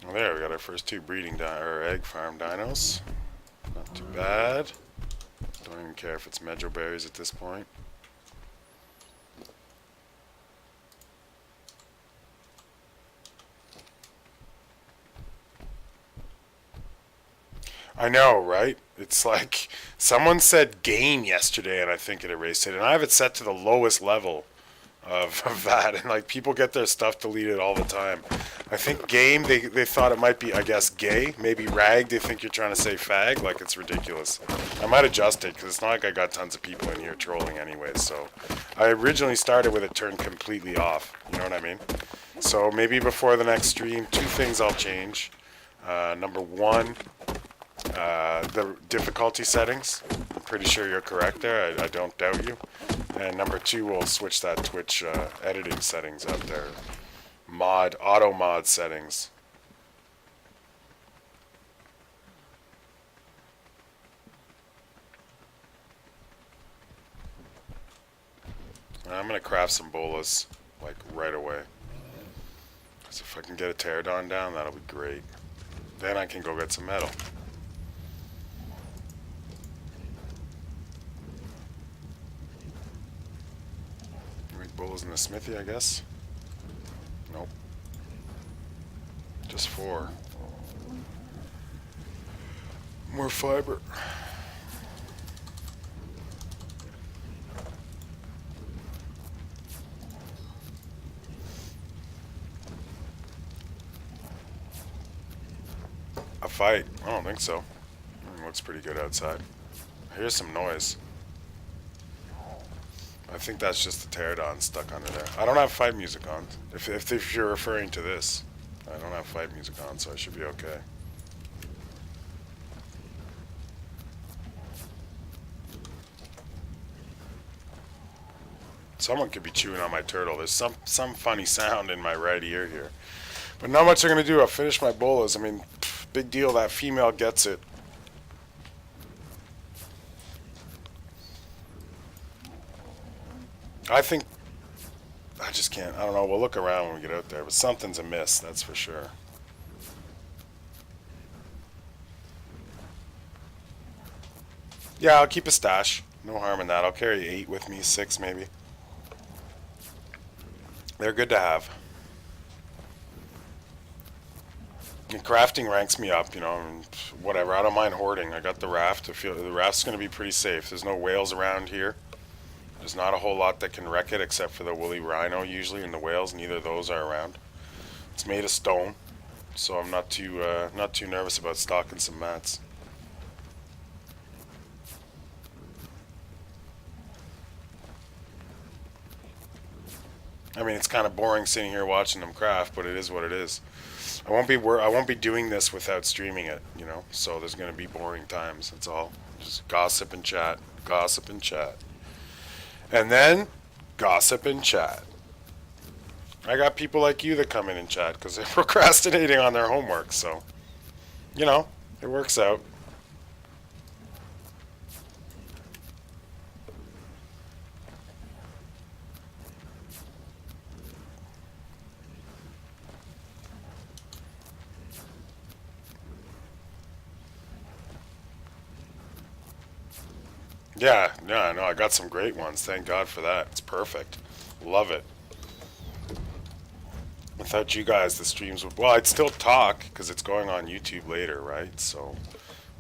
Well, there, we got our first two breeding or egg farm dinos. Not too bad. Don't even care if it's medjo berries at this point. I know, right? It's like someone said game yesterday, and I think it erased it. And I have it set to the lowest level of that, and like people get their stuff deleted all the time. I think game, they thought it might be, I guess, gay. Maybe rag, they think you're trying to say fag. Like, it's ridiculous. I might adjust it because it's not like I got tons of people in here trolling anyway. So I originally started with it turned completely off. You know what I mean? So maybe before the next stream, two things I'll change. Number one, the difficulty settings. I'm pretty sure you're correct there. I don't doubt you. And number two, we'll switch that Twitch editing settings up there. Auto mod settings. I'm going to craft some bolas, like, right away. Because if I can get a pterodon down, that'll be great. Then I can go get some metal. Make bolas in the smithy, I guess. Nope. Just 4. More fiber. A fight? I don't think so. looks pretty good outside. I hear some noise. I think that's just the pterodon stuck under there. I don't have fight music on. If you're referring to this, I don't have fight music on, so I should be okay. Someone could be chewing on my turtle. There's some funny sound in my right ear here. But not much I'm going to do. I'll finish my bolas. I mean, big deal. That female gets it. I think... I just can't. I don't know. We'll look around when we get out there. But something's amiss, that's for sure. Yeah, I'll keep a stash. No harm in that. I'll carry 8 with me. 6 maybe. They're good to have. And crafting ranks me up, you know, and whatever. I don't mind hoarding. I got the raft. I feel the raft's going to be pretty safe. There's no whales around here. There's not a whole lot that can wreck it except for the woolly rhino usually, and the whales. Neither of those are around. It's made of stone, so I'm not too nervous about stocking some mats. I mean, it's kind of boring sitting here watching them craft, but it is what it is. I won't be doing this without streaming it, you know. So there's going to be boring times. That's all. Just gossip and chat, and then gossip and chat. I got people like you that come in and chat because they're procrastinating on their homework. So, you know, it works out. Yeah, no, I got some great ones. Thank God for that. It's perfect. Love it. Without you guys, the streams would... Well, I'd still talk because it's going on YouTube later, right? So,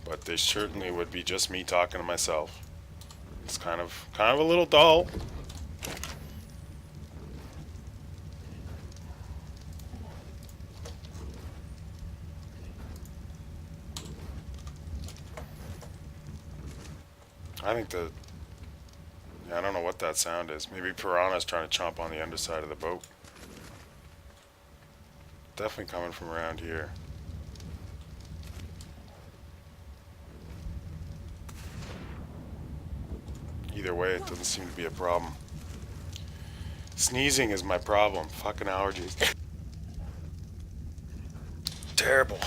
but they certainly would be just me talking to myself. It's kind of a little dull. I think I don't know what that sound is. Maybe piranha's trying to chomp on the underside of the boat. Definitely coming from around here. Either way, it doesn't seem to be a problem. Sneezing is my problem. Fucking allergies. Terrible.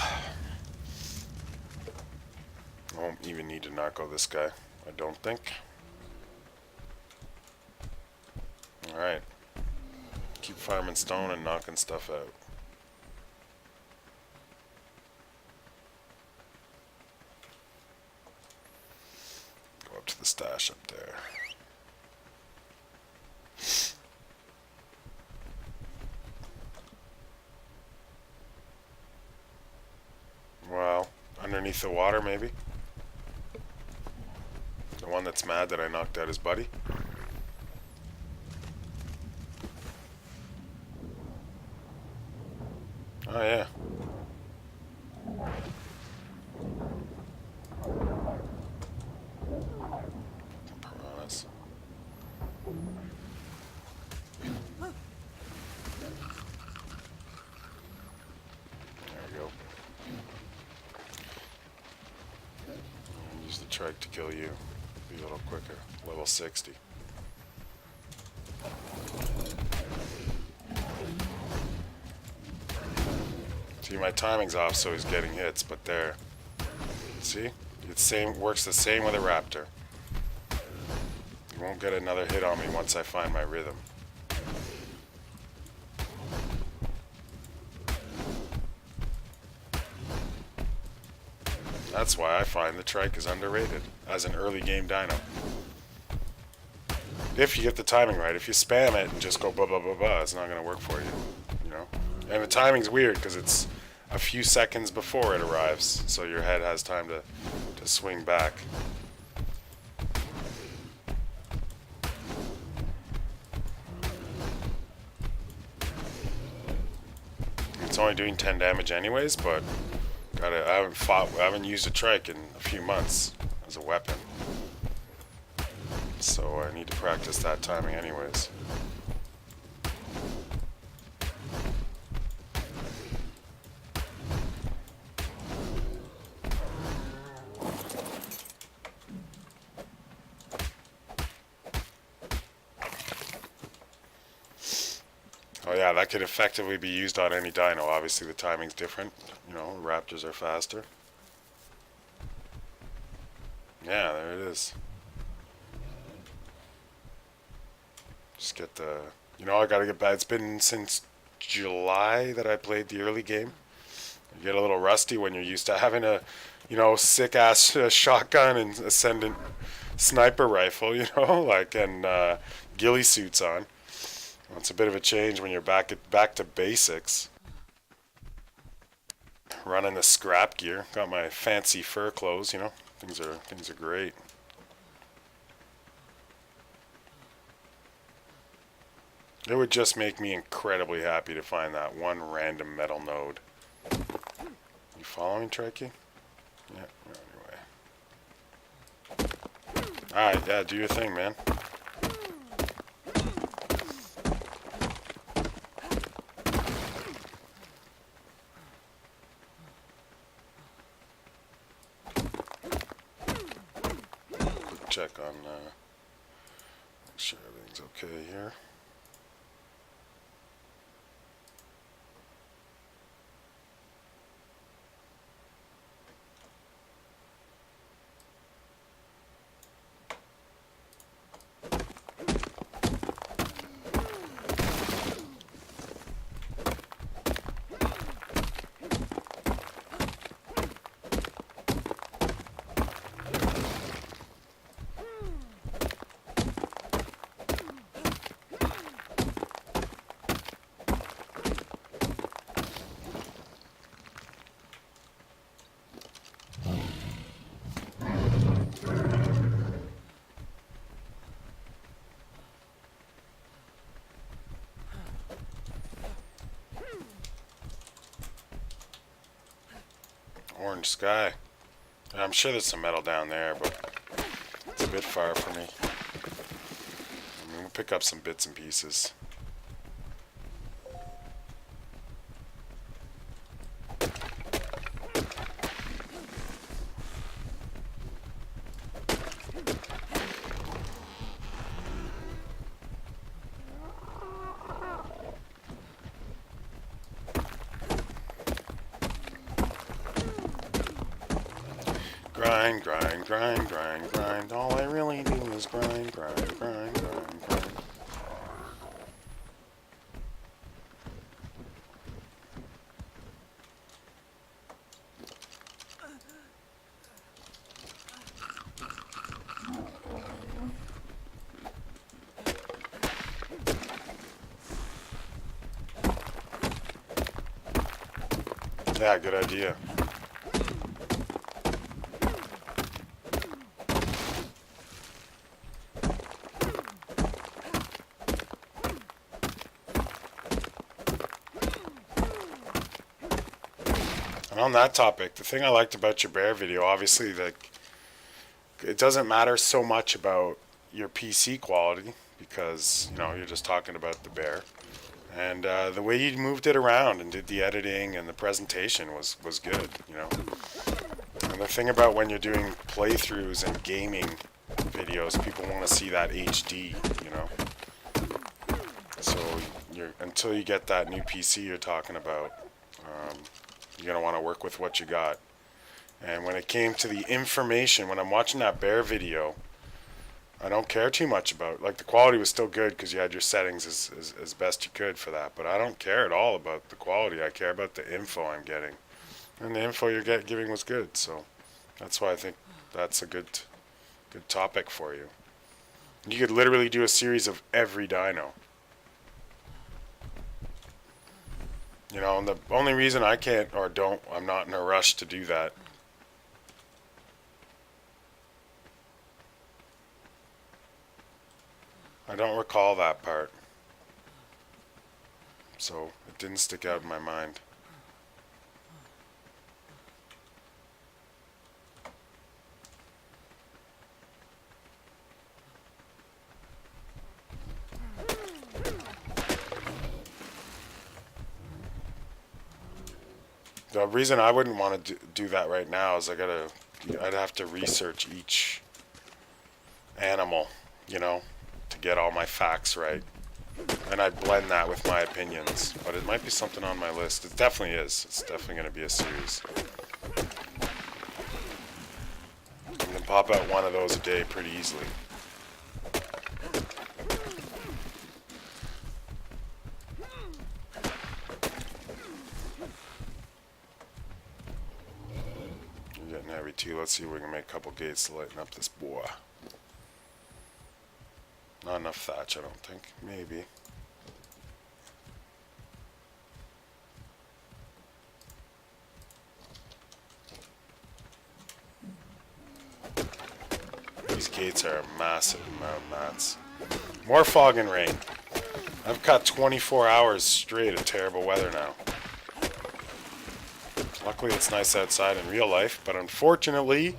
I won't even need to narco this guy. I don't think. Alright. Keep farming stone and knocking stuff out. Go up to the stash up there. Well, underneath the water maybe? The one that's mad that I knocked out his buddy. Oh yeah. Piranhas. There we go. Use the trike to kill you. Be a little quicker. Level 60. See, my timing's off, so he's getting hits, but there. See? Works the same with a raptor. He won't get another hit on me once I find my rhythm. That's why I find the trike is underrated as an early game dino. If you get the timing right. If you spam it and just go blah blah blah blah, it's not going to work for you. You know? And the timing's weird because it's a few seconds before it arrives, so your head has time to swing back. It's only doing 10 damage anyways, but I haven't used a trike in a few months as a weapon. So I need to practice that timing anyways. Oh yeah, that could effectively be used on any dino. Obviously the timing's different. You know, raptors are faster. Yeah, there it is. Just get the... You know, I gotta get back. It's been since July that I played the early game. You get a little rusty when you're used to having a, you know, sick-ass shotgun and ascendant sniper rifle, you know, like, and ghillie suits on. Well, it's a bit of a change when you're back to basics. Running the scrap gear. Got my fancy fur clothes, you know. Things are great. It would just make me incredibly happy to find that one random metal node. You following, Trekkie? Yeah, anyway. Alright, yeah, do your thing, man. Quick check on, make sure everything's okay here. Orange sky. I'm sure there's some metal down there, but it's a bit far for me. I mean, we'll pick up some bits and pieces. Grind, grind, grind, grind, grind. All I really do is grind, grind, grind, grind, grind. Yeah, good idea. And on that topic, the thing I liked about your bear video, obviously, like, it doesn't matter so much about your PC quality because, you know, you're just talking about the bear. And the way you moved it around and did the editing and the presentation was good, you know. And the thing about when you're doing playthroughs and gaming videos, people want to see that HD, you know. So until you get that new PC you're talking about, you're going to want to work with what you got. And when it came to the information, when I'm watching that bear video, I don't care too much about, like, the quality was still good because you had your settings as best you could for that, but I don't care at all about the quality. I care about the info I'm getting. And the info you're giving was good, so that's why I think that's a good topic for you. You could literally do a series of every dino. You know, and the only reason I can't or don't, I'm not in a rush to do that. I don't recall that part. So it didn't stick out in my mind. The reason I wouldn't want to do that right now is I'd have to research each animal, you know, to get all my facts right. And I'd blend that with my opinions. But it might be something on my list. It definitely is. It's definitely going to be a series. You can pop out one of those a day pretty easily. You're getting heavy too. Let's see if we can make a couple gates to lighten up this boy. Not enough thatch, I don't think. Maybe. These gates are a massive amount of mats. More fog and rain. I've got 24 hours straight of terrible weather now. Luckily it's nice outside in real life, but unfortunately,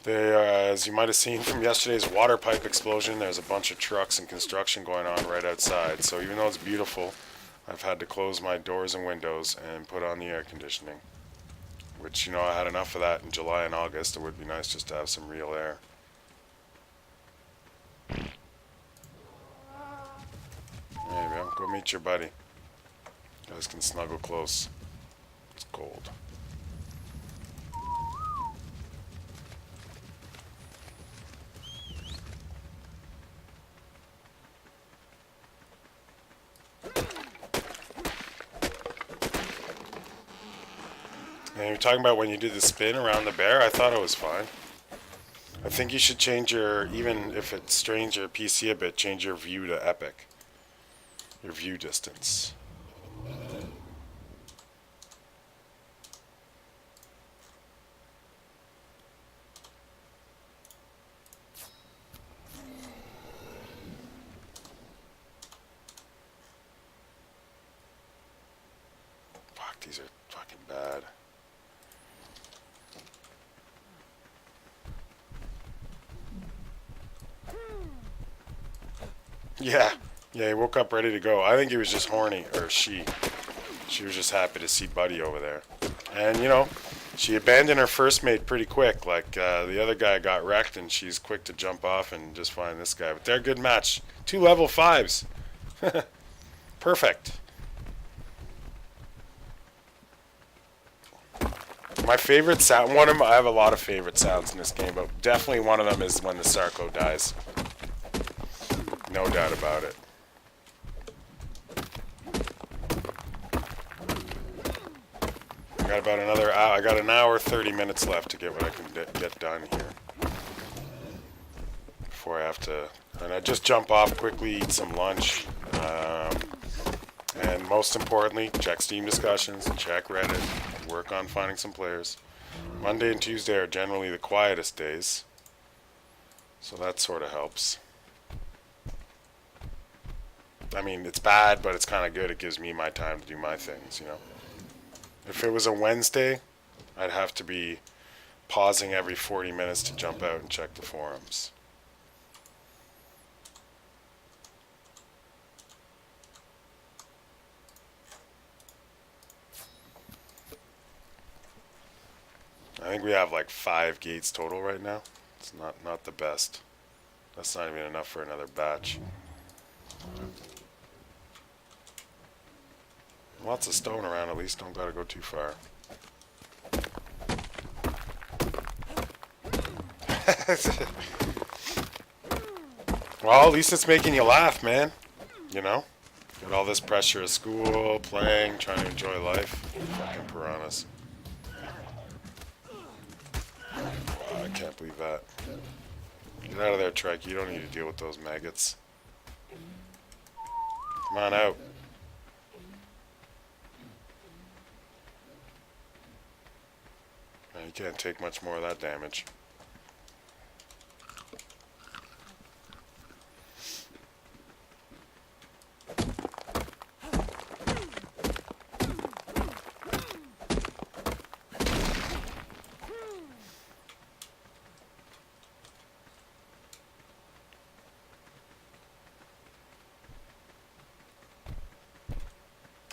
as you might have seen from yesterday's water pipe explosion, there's a bunch of trucks and construction going on right outside. So even though it's beautiful, I've had to close my doors and windows and put on the air conditioning. Which, you know, I had enough of that in July and August. It would be nice just to have some real air. There you go. Go meet your buddy. You guys can snuggle close. It's cold. And you're talking about when you did the spin around the bear, I thought it was fine. I think you should change even if it strains your PC a bit, change your view to epic. Your view distance. Fuck, these are fucking bad. Yeah, he woke up ready to go. I think he was just horny, or she. She was just happy to see Buddy over there. And, you know, she abandoned her first mate pretty quick. Like, the other guy got wrecked, and she's quick to jump off and just find this guy. But they're a good match. 2 level 5s. Perfect. My favorite sound, I have a lot of favorite sounds in this game, but definitely one of them is when the Sarco dies. No doubt about it. I got about another hour. I got an hour, 30 minutes left to get what I can get done here. Before I have to, and I just jump off quickly, eat some lunch, and most importantly, check Steam discussions, check Reddit, work on finding some players. Monday and Tuesday are generally the quietest days, so that sort of helps. I mean, it's bad, but it's kind of good. It gives me my time to do my things, you know. If it was a Wednesday, I'd have to be pausing every 40 minutes to jump out and check the forums. I think we have like 5 gates total right now. It's not the best. That's not even enough for another batch. Lots of stone around, at least don't gotta go too far. Well, at least it's making you laugh, man. You know? Got all this pressure of school, playing, trying to enjoy life. Fucking piranhas. Wow, I can't believe that. Get out of there, Trike. You don't need to deal with those maggots. Come on out. You can't take much more of that damage.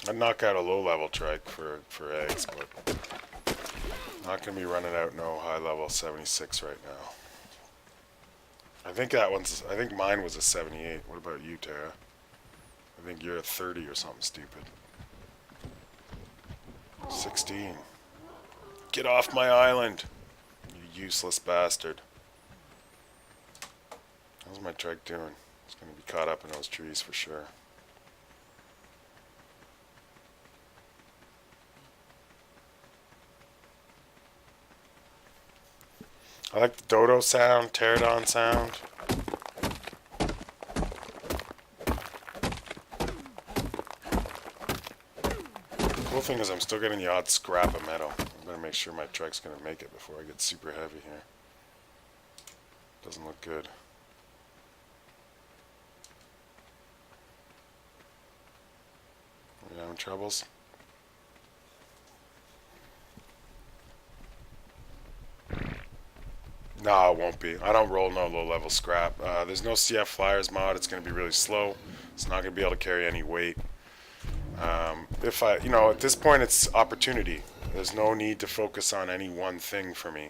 I'd knock out a low-level trike for eggs, but not going to be running out no high-level 76 right now. I think mine was a 78. What about you, Tara? I think you're a 30 or something stupid. 16. Get off my island, you useless bastard. How's my trike doing? It's going to be caught up in those trees for sure. I like the dodo sound, pterodon sound. The cool thing is I'm still getting the odd scrap of metal. I'm going to make sure my trike's going to make it before I get super heavy here. Doesn't look good. Are you having troubles? No, it won't be. I don't roll no low-level scrap. There's no CF Flyers mod. It's going to be really slow. It's not going to be able to carry any weight. At this point, it's opportunity. There's no need to focus on any one thing for me.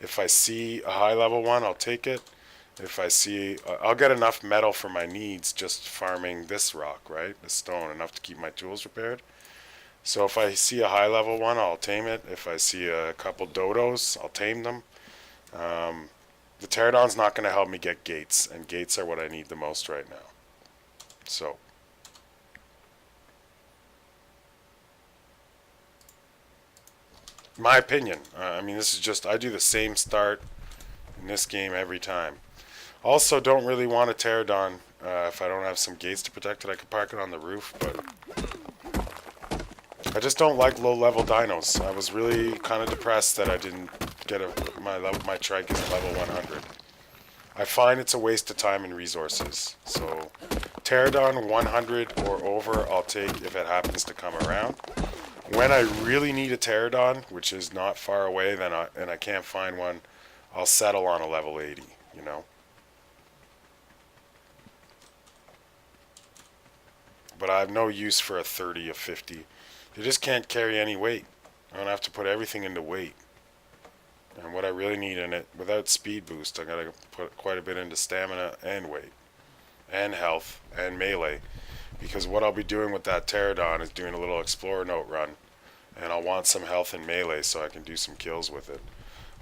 If I see a high-level one, I'll take it. If I see, I'll get enough metal for my needs just farming this rock, right? This stone, enough to keep my tools repaired. So if I see a high-level one, I'll tame it. If I see a couple dodos, I'll tame them. The pterodon's not going to help me get gates, and gates are what I need the most right now. So, my opinion. This is just, I do the same start in this game every time. Also, don't really want a pterodon if I don't have some gates to protect it. I could park it on the roof, but I just don't like low-level dinos. I was really kind of depressed that I didn't get my trike is level 100. I find it's a waste of time and resources. So, pterodon 100 or over, I'll take if it happens to come around. When I really need a pterodon, which is not far away, and I can't find one, I'll settle on a level 80. You know. But I have no use for a 30, a 50. You just can't carry any weight. I'm going to have to put everything into weight. And what I really need in it, without speed boost, I got to put quite a bit into stamina and weight. And health and melee. Because what I'll be doing with that pterodon is doing a little explorer note run. And I'll want some health and melee so I can do some kills with it.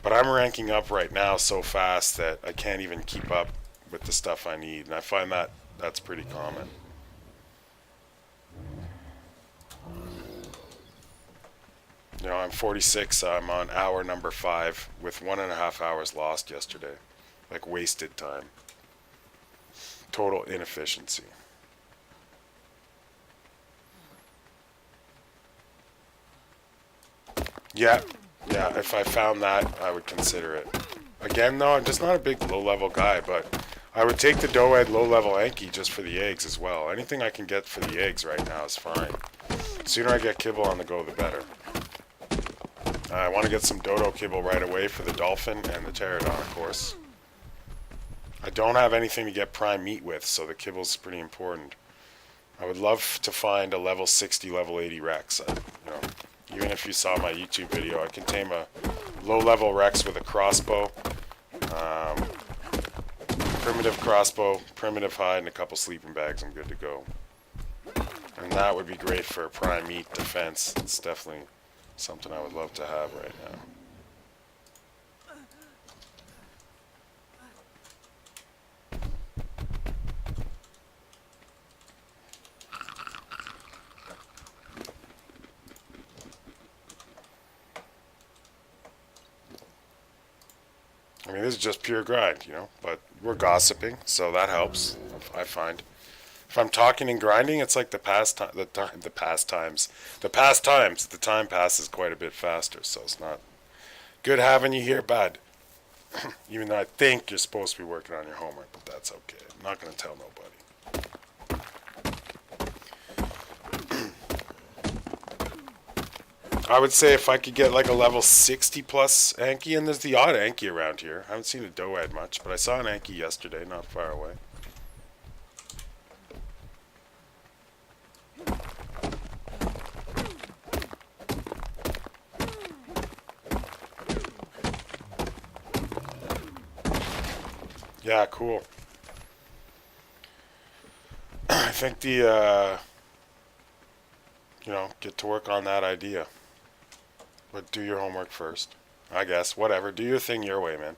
But I'm ranking up right now so fast that I can't even keep up with the stuff I need. And I find that that's pretty common. You know, I'm 46, I'm on hour number 5 with 1.5 hours lost yesterday. Like wasted time. Total inefficiency. Yeah, if I found that, I would consider it. Again, though, I'm just not a big low-level guy, but I would take the Doed low-level Anki just for the eggs as well. Anything I can get for the eggs right now is fine. The sooner I get kibble on the go, the better. I want to get some dodo kibble right away for the dolphin and the pterodon, of course. I don't have anything to get prime meat with, so the kibble's pretty important. I would love to find a level 60, level 80 Rex. Even if you saw my YouTube video, I can tame a low-level Rex with a crossbow, primitive crossbow, primitive hide, and a couple sleeping bags. I'm good to go. And that would be great for prime meat defense. It's definitely something I would love to have right now. This is just pure grind, but we're gossiping, so that helps, I find. If I'm talking and grinding, it's like the time passes quite a bit faster, so it's not good having you here, bud. Even though I think you're supposed to be working on your homework, but that's okay. I'm not going to tell nobody. I would say if I could get like a level 60 plus Anki, and there's the odd Anki around here. I haven't seen a Doed much, but I saw an Anki yesterday, not far away. Yeah, cool. I think get to work on that idea. But do your homework first. I guess. Whatever. Do your thing your way, man.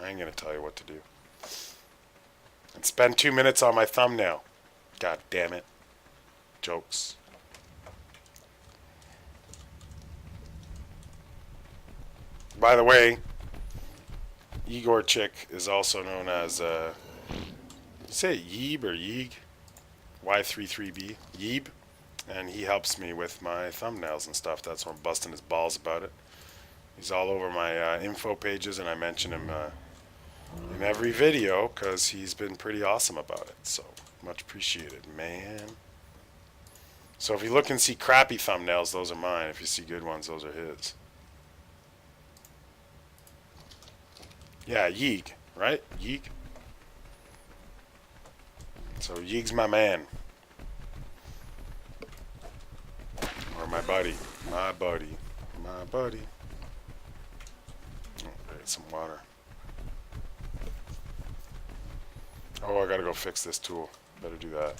I ain't gonna tell you what to do. And spend 2 minutes on my thumbnail. God damn it. Jokes. By the way, Igor Chick is also known as, say Yeeb or Yeeg? Y33B. Yeeb. And he helps me with my thumbnails and stuff. That's why I'm busting his balls about it. He's all over my info pages, and I mention him in every video because he's been pretty awesome about it. So, much appreciated, man. So if you look and see crappy thumbnails, those are mine. If you see good ones, those are his. Yeah, Yeeg, right? Yeeg. So Yeeg's my man. Or my buddy. My buddy. My buddy. Oh, get some water. Oh, I gotta go fix this tool. Better do that.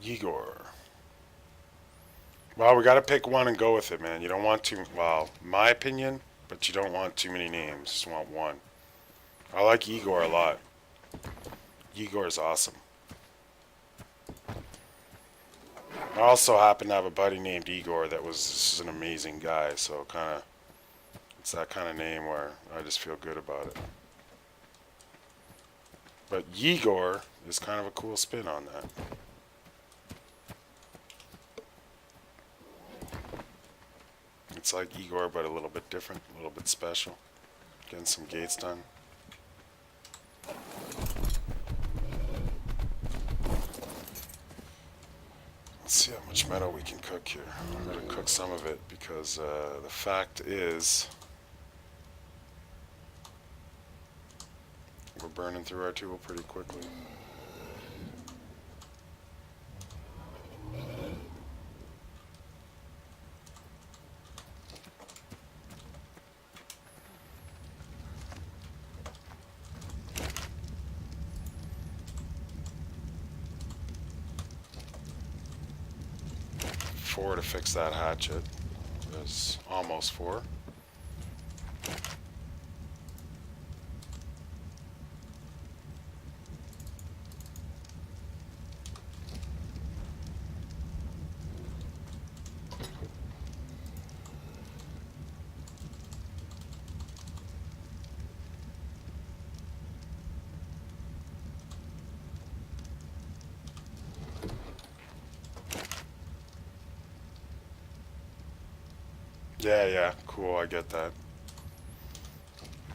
Igor. Well, we gotta pick one and go with it, man. You don't want to, well, my opinion, but you don't want too many names. Just want one. I like Igor a lot. Igor is awesome. I also happen to have a buddy named Igor that was just an amazing guy, so it's that kind of name where I just feel good about it. But Igor is kind of a cool spin on that. It's like Igor, but a little bit different, a little bit special. Getting some gates done. Let's see how much metal we can cook here. I'm going to cook some of it because the fact is we're burning through our tool pretty quickly. Four to fix that hatchet. There's almost 4. Yeah, cool, I get that.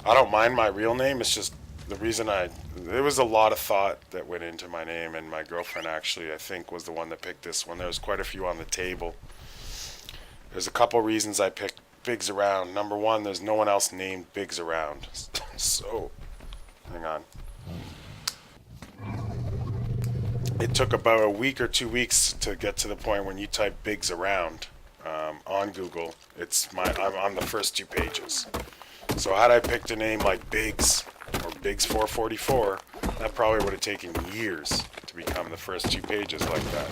I don't mind my real name, it's just the reason there was a lot of thought that went into my name, and my girlfriend actually, I think, was the one that picked this one. There was quite a few on the table. There's a couple reasons I picked Biggs Around. Number one, there's no one else named Biggs Around. So, hang on. It took about a week or 2 weeks to get to the point when you type Biggs Around on Google. I'm on the first 2 pages. So had I picked a name like Biggs or Biggs 444, that probably would have taken years to become the first 2 pages like that.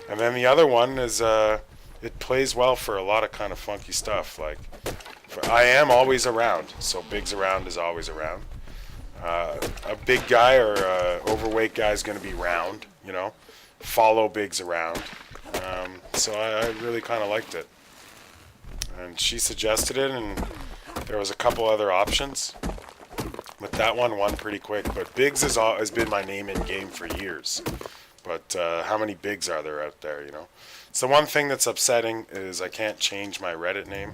And then the other one is it plays well for a lot of kind of funky stuff. Like, I am always around, so bigs around is always around. A big guy or a overweight guy is going to be round, you know. Follow bigs around. So I really kind of liked it. And she suggested it, and there was a couple other options. But that one won pretty quick. But bigs has been my name in game for years. But how many bigs are there out there, you know? So one thing that's upsetting is I can't change my Reddit name.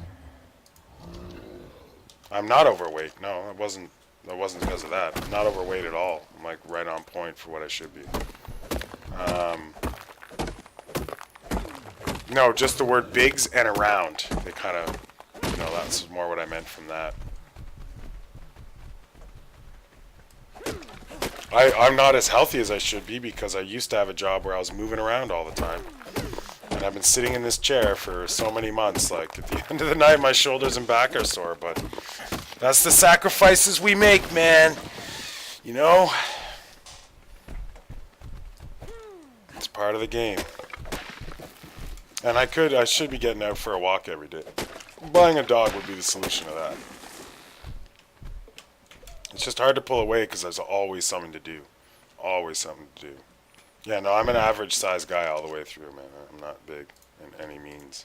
I'm not overweight. No, it wasn't because of that. I'm not overweight at all. I'm like right on point for what I should be. No, just the word bigs and around. They kind of, you know, that's more what I meant from that. I'm not as healthy as I should be because I used to have a job where I was moving around all the time. And I've been sitting in this chair for so many months. Like, at the end of the night, my shoulders and back are sore. But that's the sacrifices we make, man. You know? It's part of the game. And I should be getting out for a walk every day. Buying a dog would be the solution to that. It's just hard to pull away because there's always something to do. Always something to do. Yeah, no, I'm an average size guy all the way through, man. I'm not big in any means.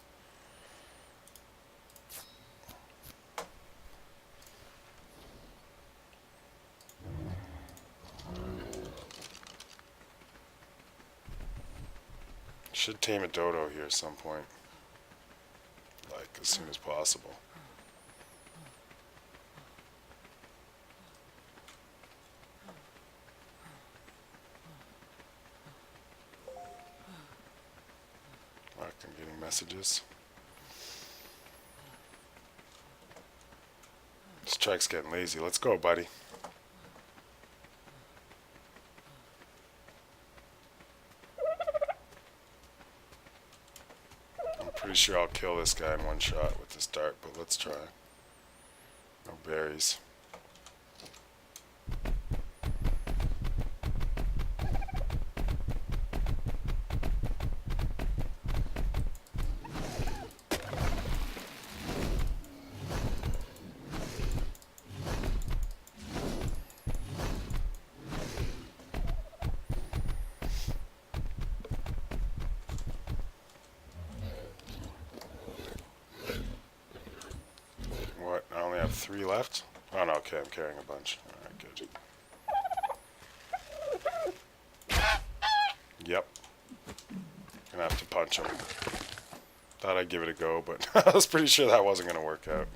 Should tame a dodo here at some point. Like, as soon as possible. Mark, I'm getting messages. This track's getting lazy. Let's go, buddy. I'm pretty sure I'll kill this guy in one shot with this dart, but let's try. No berries. What? I only have 3 left? Oh no, okay, I'm carrying a bunch. Alright, good. Yep. Gonna have to punch him. Thought I'd give it a go, but I was pretty sure that wasn't gonna work out.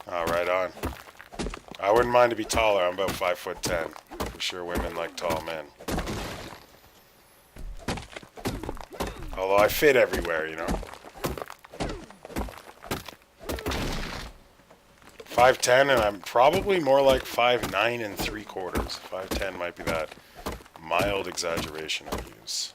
Oh, right on. I wouldn't mind to be taller. I'm about 5'10". For sure women like tall men. Although I fit everywhere, you know. 5'10", and I'm probably more like 5'9" and 3/4. 5'10" might be that mild exaggeration I use.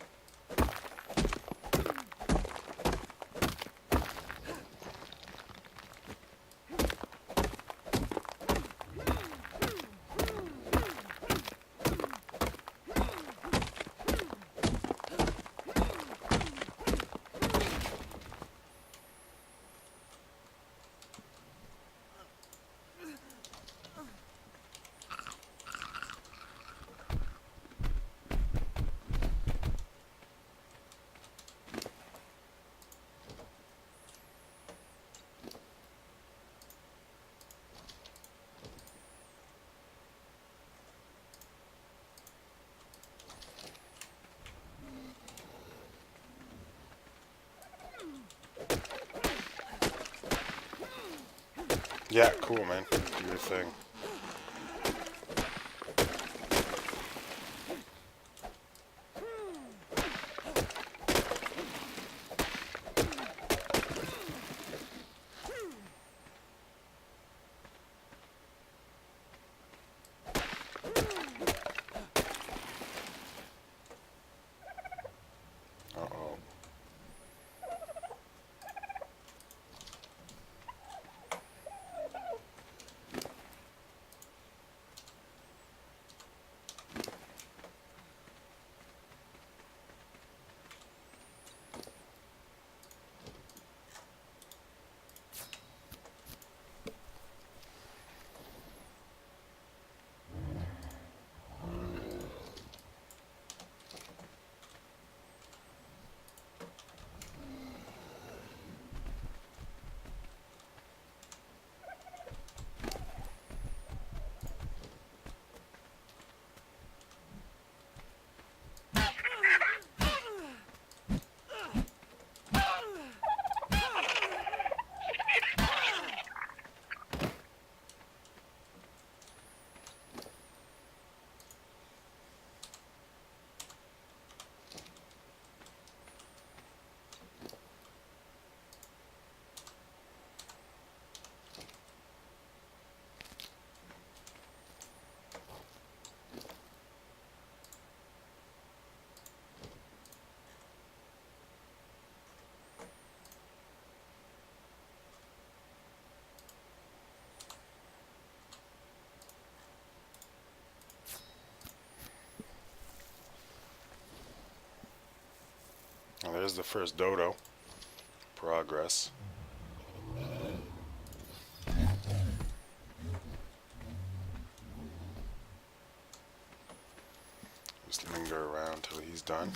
Yeah, cool, man. Do your thing. Uh-oh. there's the first dodo. Progress. Just linger around till he's done.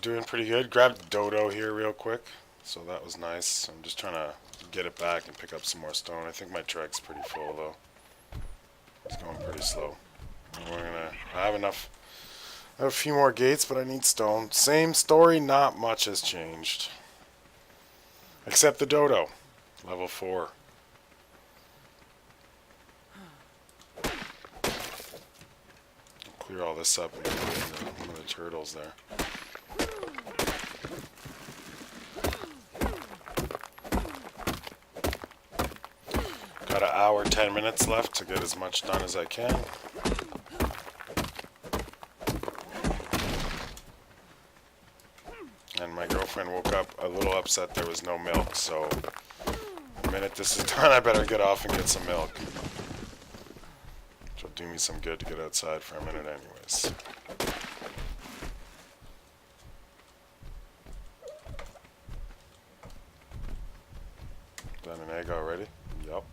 Doing pretty good. Grabbed dodo here real quick, so that was nice. I'm just trying to get it back and pick up some more stone. I think my trek's pretty full though. It's going pretty slow. I have enough. I have a few more gates, but I need stone. Same story, not much has changed. Except the dodo. Level 4. Clear all this up and get one of the turtles there. Got an hour, 10 minutes left to get as much done as I can. And my girlfriend woke up a little upset there was no milk, so the minute this is done I better get off and get some milk. Which will do me some good to get outside for a minute anyways. Done an egg already? Yup.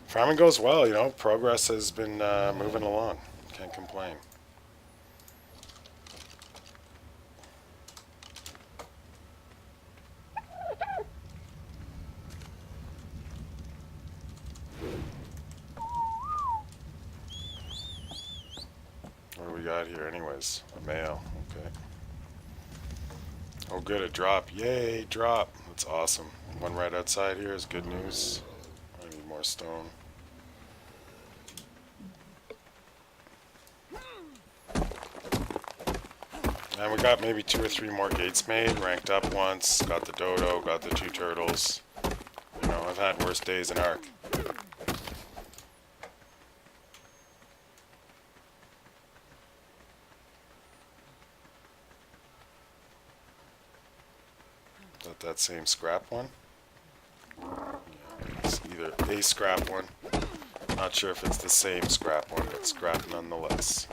Farming goes well, you know, progress has been moving along. Can't complain. What do we got here anyways? A male, okay. Oh good, a drop. Yay, drop. That's awesome. One right outside here is good news. I need more stone. And we got maybe 2 or 3 more gates made, ranked up once, got the dodo, got the 2 turtles. You know, I've had worse days in Ark. That same scrap one. Yeah, it's either a scrap one. Not sure if it's the same scrap one, but scrap nonetheless.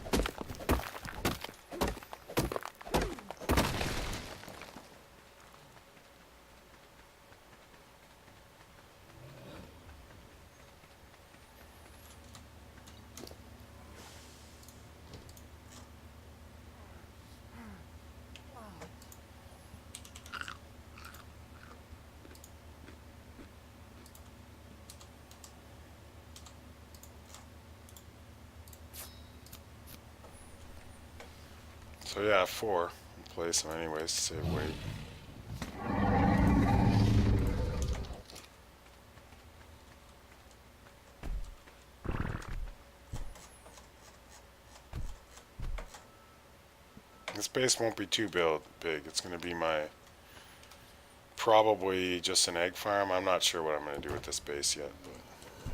So yeah, 4. Place them anyways to save weight. This base won't be too big. It's going to be my probably just an egg farm. I'm not sure what I'm going to do with this base yet, but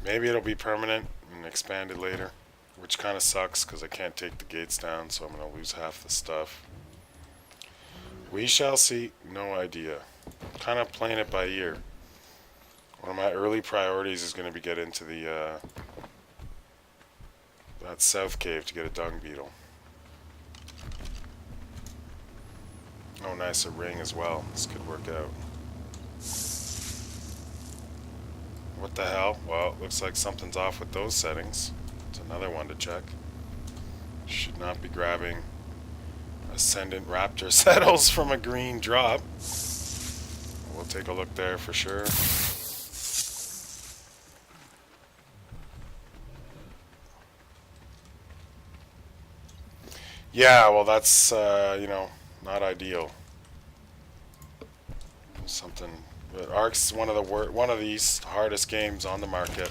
maybe it'll be permanent and expanded later, which kind of sucks because I can't take the gates down, so I'm going to lose half the stuff. We shall see. No idea. Kind of playing it by ear. One of my early priorities is going to be get into the that south cave to get a dung beetle. Oh, nice, a ring as well. This could work out. What the hell? Well, looks like something's off with those settings. It's another one to check. Should not be grabbing Ascendant Raptor Settles from a green drop. We'll take a look there for sure. Yeah, well that's, you know, not ideal. Something, but Ark's one of these hardest games on the market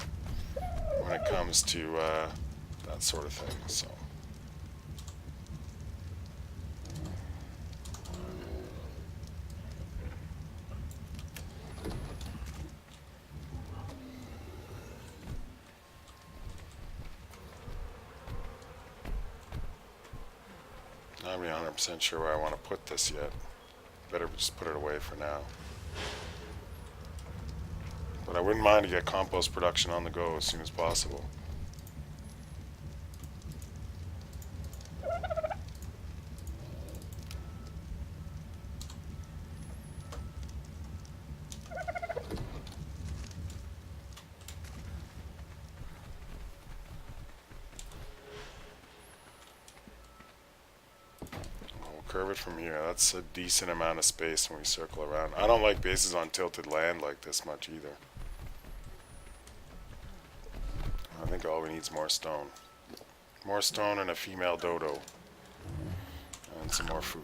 when it comes to that sort of thing, so. Not really 100% sure where I want to put this yet. Better just put it away for now. But I wouldn't mind to get compost production on the go as soon as possible. Curve it from here. That's a decent amount of space when we circle around. I don't like bases on tilted land like this much either. I think all we need is more stone. More stone and a female dodo. And some more food.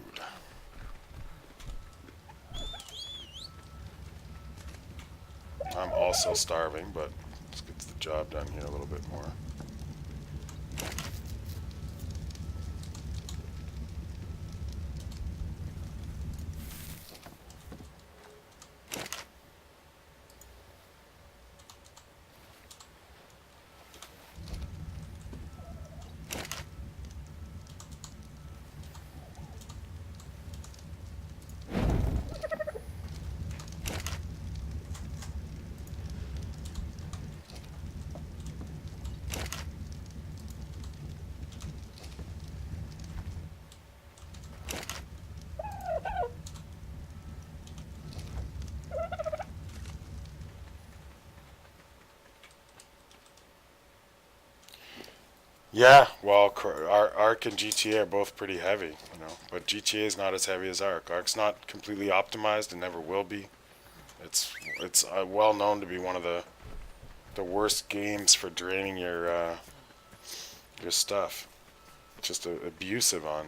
I'm also starving, but let's get the job done here a little bit more. Yeah, well, Ark and GTA are both pretty heavy, you know, but GTA is not as heavy as Ark. Ark's not completely optimized and never will be. It's well known to be one of the worst games for draining your stuff. Just abusive on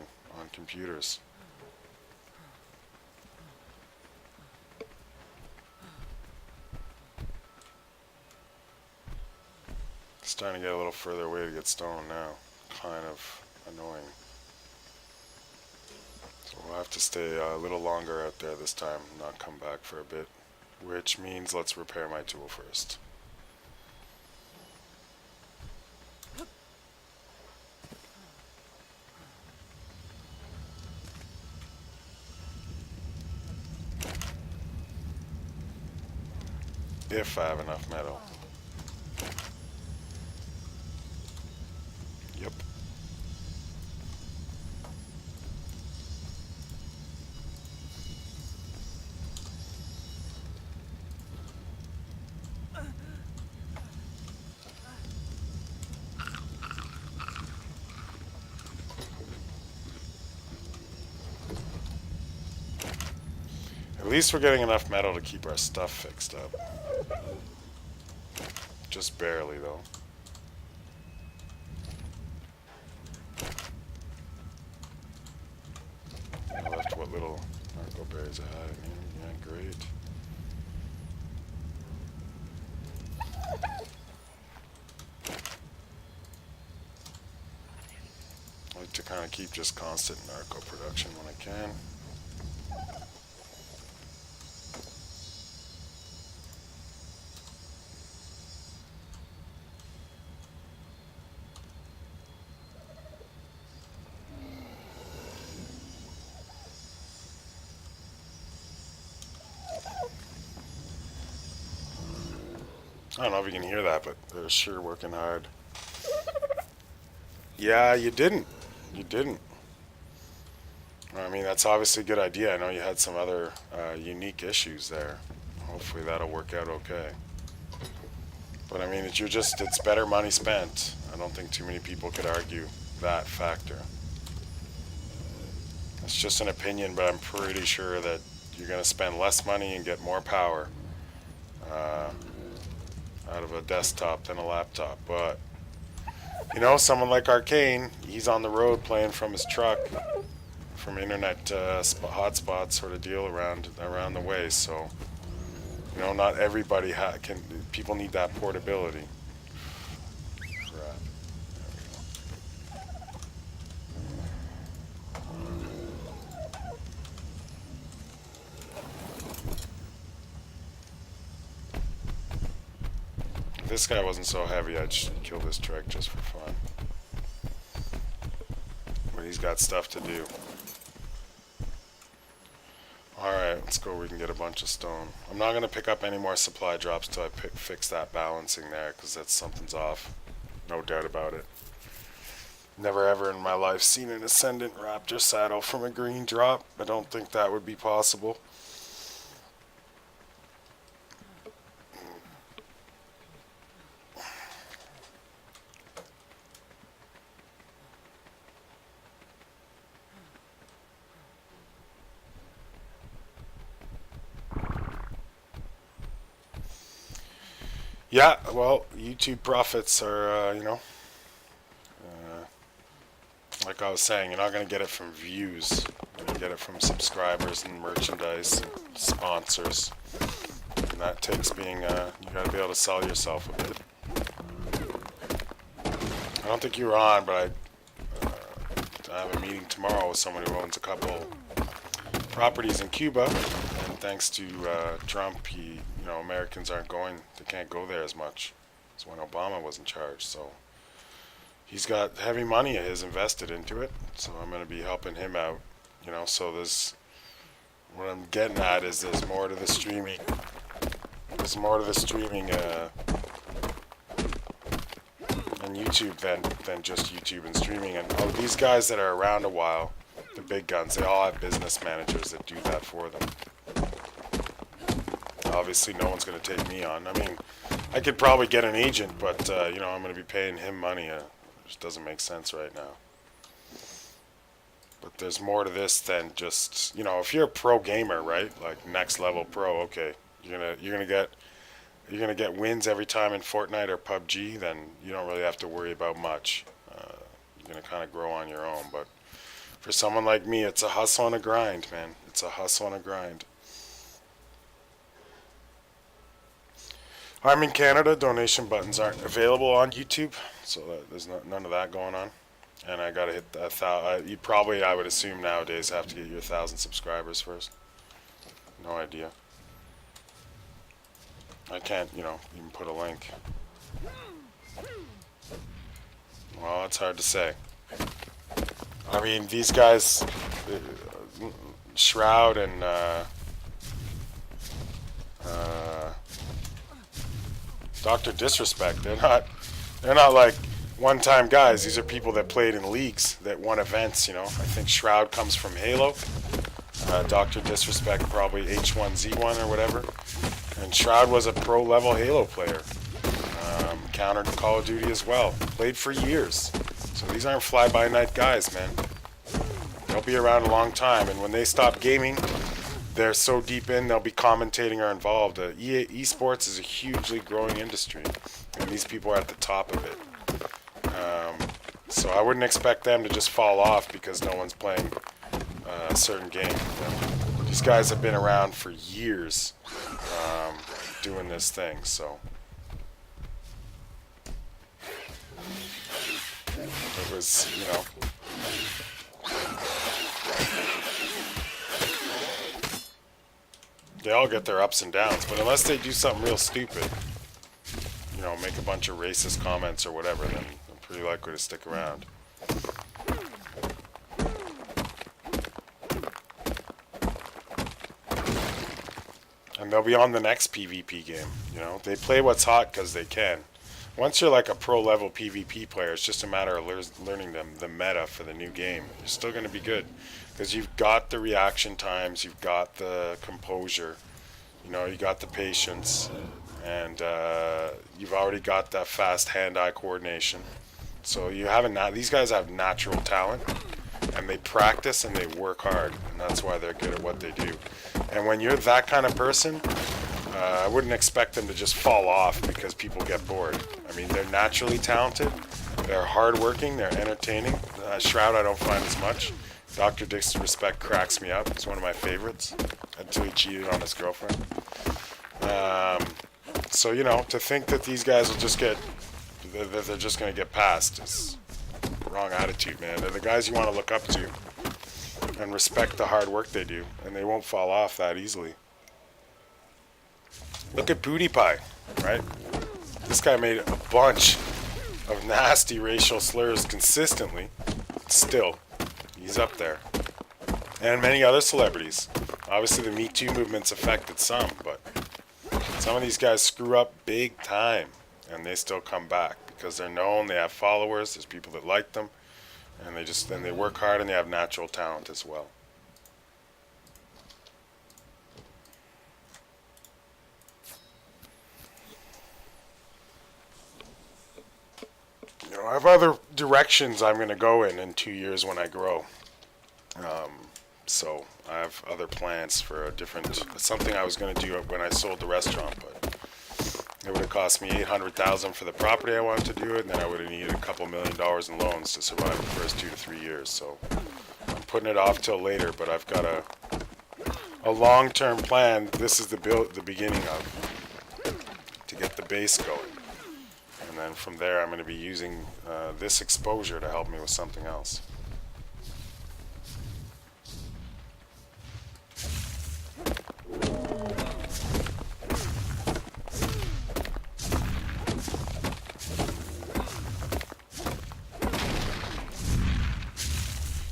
computers. Starting to get a little further away to get stone now. Kind of annoying. I'll have to stay a little longer out there this time, not come back for a bit. Which means let's repair my tool first. If I have enough metal. Yep. At least we're getting enough metal to keep our stuff fixed up. Just barely, though. I left what little narco berries I had in here. Yeah, great. I like to kind of keep just constant narco production when I can. I don't know if you can hear that, but they're sure working hard. Yeah, you didn't. You didn't. I mean, that's obviously a good idea. I know you had some other unique issues there. Hopefully that'll work out okay. But I mean, it's better money spent. I don't think too many people could argue that factor. It's just an opinion, but I'm pretty sure that you're going to spend less money and get more power out of a desktop than a laptop. But, you know, someone like Arcane, he's on the road playing from his truck, from internet hotspot sort of deal around the way. So, you know, not everybody can. People need that portability. Crap. If this guy wasn't so heavy, I'd kill this Trek just for fun. But he's got stuff to do. Alright, let's go. We can get a bunch of stone. I'm not going to pick up any more supply drops till I fix that balancing there, because that's something's off. No doubt about it. Never ever in my life seen an Ascendant Raptor saddle from a green drop. I don't think that would be possible. Yeah, well, YouTube profits are, you know, like I was saying, you're not going to get it from views. You're going to get it from subscribers and merchandise and sponsors. And that takes being, you got to be able to sell yourself a bit. I don't think you were on, but I have a meeting tomorrow with someone who owns a couple properties in Cuba. And thanks to Trump, you know, Americans they can't go there as much as when Obama was in charge. So he's got heavy money of his invested into it. So I'm going to be helping him out, you know. So what I'm getting at is there's more to the streaming. There's more to the streaming on YouTube than just YouTube and streaming. And these guys that are around a while, the big guns, they all have business managers that do that for them. Obviously, no one's going to take me on. I mean, I could probably get an agent, but, you know, I'm going to be paying him money. It just doesn't make sense right now. But there's more to this than just, you know, if you're a pro gamer, right? Like next level pro, okay. You're gonna get wins every time in Fortnite or PUBG, then you don't really have to worry about much. You're going to kind of grow on your own. But for someone like me, it's a hustle and a grind, man. It's a hustle and a grind. I'm in Canada. Donation buttons aren't available on YouTube, so there's none of that going on. And I gotta hit a thousand. You probably, I would assume nowadays, have to get your 1,000 subscribers first. No idea. I can't, even put a link. Well, it's hard to say. I mean, these guys, Shroud and Dr. Disrespect, they're not like one-time guys. These are people that played in leagues, that won events. I think Shroud comes from Halo. Dr. Disrespect probably H1Z1 or whatever. And Shroud was a pro-level Halo player. Countered Call of Duty as well. Played for years. So these aren't fly-by-night guys, man. They'll be around a long time, and when they stop gaming, they're so deep in, they'll be commentating or involved. Esports is a hugely growing industry, and these people are at the top of it. So I wouldn't expect them to just fall off because no one's playing a certain game. These guys have been around for years doing this thing, so it was, they all get their ups and downs, but unless they do something real stupid, make a bunch of racist comments or whatever, then I'm pretty likely to stick around. And they'll be on the next PvP game, They play what's hot because they can. Once you're like a pro-level PvP player, it's just a matter of learning the meta for the new game. You're still going to be good because you've got the reaction times, you've got the composure, you got the patience, and you've already got that fast hand-eye coordination. So these guys have natural talent, and they practice and they work hard, and that's why they're good at what they do. And when you're that kind of person, I wouldn't expect them to just fall off because people get bored. I mean, they're naturally talented, they're hardworking, they're entertaining. Shroud I don't find as much. Dr. Disrespect cracks me up. He's one of my favorites until he cheated on his girlfriend. So, to think that these guys will just they're just going to get past is the wrong attitude, man. They're the guys you want to look up to and respect the hard work they do, and they won't fall off that easily. Look at Booty Pie, right? This guy made a bunch of nasty racial slurs consistently. Still, he's up there. And many other celebrities. Obviously, the Me Too movement's affected some, but some of these guys screw up big time, and they still come back because they're known, they have followers, there's people that like them, and they work hard and they have natural talent as well. I have other directions I'm going to go in 2 years when I grow. So I have other plans for something I was going to do when I sold the restaurant, but it would have cost me $800,000 for the property I wanted to do it, and then I would have needed a couple $1 million in loans to survive the first 2 to 3 years. So I'm putting it off till later, but I've got a long-term plan. This is the beginning of to get the base going. And then from there, I'm going to be using this exposure to help me with something else.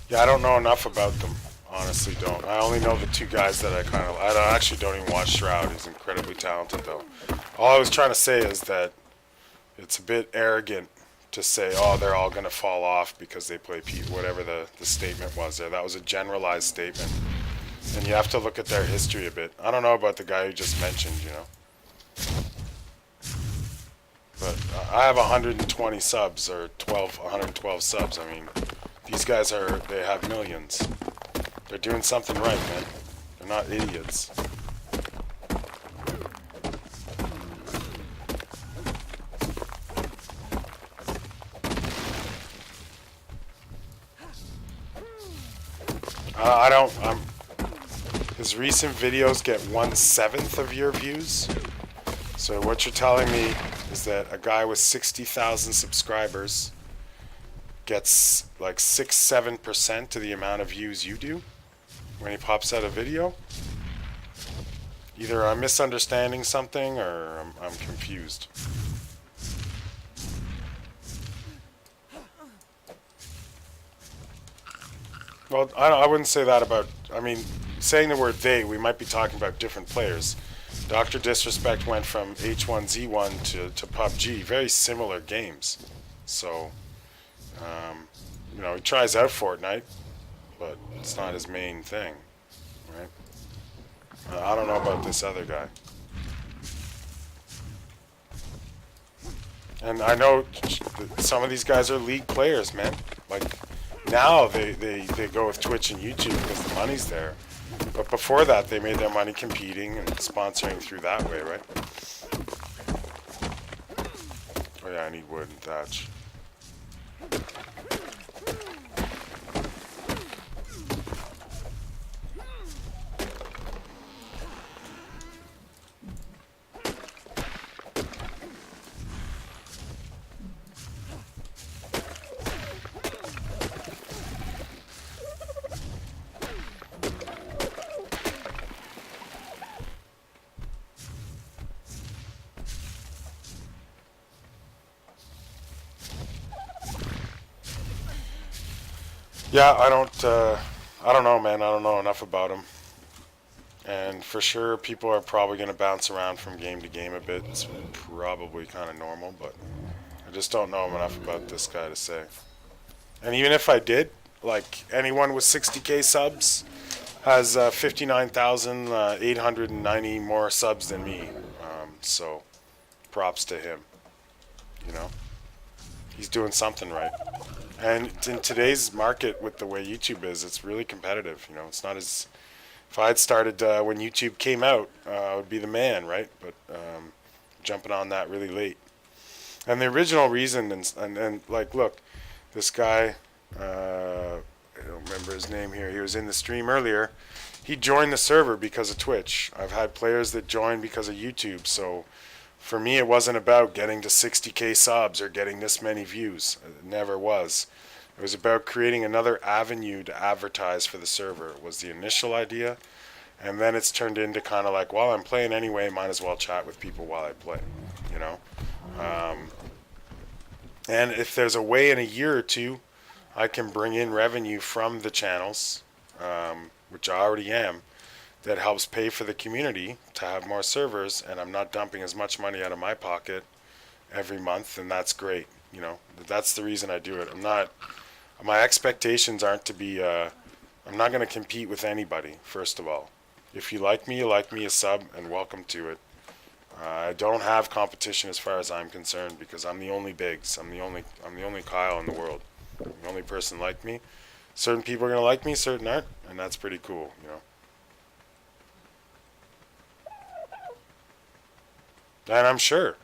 Yeah, I don't know enough about them. Honestly, don't. I only know the two guys that I actually don't even watch Shroud. He's incredibly talented, though. All I was trying to say is that it's a bit arrogant to say, oh, they're all going to fall off because they play whatever the statement was there. That was a generalized statement. And you have to look at their history a bit. I don't know about the guy you just mentioned, But I have 120 subs, or 112 subs. I mean, these guys they have millions. They're doing something right, man. They're not idiots. His recent videos get 1/7 of your views. So what you're telling me is that a guy with 60,000 subscribers gets like 6-7% to the amount of views you do when he pops out a video. Either I'm misunderstanding something or I'm confused. Well, I wouldn't say that about, I mean, saying the word they, we might be talking about different players. Dr. Disrespect went from H1Z1 to PUBG, very similar games. So, you know, he tries out Fortnite, but it's not his main thing, right? I don't know about this other guy. And I know some of these guys are league players, man. Like, now they go with Twitch and YouTube because the money's there. But before that, they made their money competing and sponsoring through that way, right? Oh yeah, I need wood and thatch. Yeah, I don't know, man. I don't know enough about him. And for sure, people are probably going to bounce around from game to game a bit. It's probably kind of normal, but I just don't know enough about this guy to say. And even if I did, like, anyone with 60k subs has 59,890 more subs than me. So props to him. You know, he's doing something right. And in today's market, with the way YouTube is, it's really competitive. You know, it's not as... If I had started when YouTube came out, I would be the man, right? But jumping on that really late. And the original reason, and like, look, this guy, I don't remember his name here. He was in the stream earlier. He joined the server because of Twitch. I've had players that joined because of YouTube. So for me, it wasn't about getting to 60k subs or getting this many views. It never was. It was about creating another avenue to advertise for the server. It was the initial idea. And then it's turned into kind of like, well, I'm playing anyway, might as well chat with people while I play, you know? And if there's a way in a year or two I can bring in revenue from the channels, which I already am, that helps pay for the community to have more servers, and I'm not dumping as much money out of my pocket every month, then that's great. You know, that's the reason I do it. My expectations aren't to be, I'm not going to compete with anybody, first of all. If you like me, a sub, and welcome to it. I don't have competition as far as I'm concerned, because I'm the only Biggs. I'm the only Kyle in the world. I'm the only person like me. Certain people are going to like me, certain aren't, and that's pretty cool, you know. And I'm sure,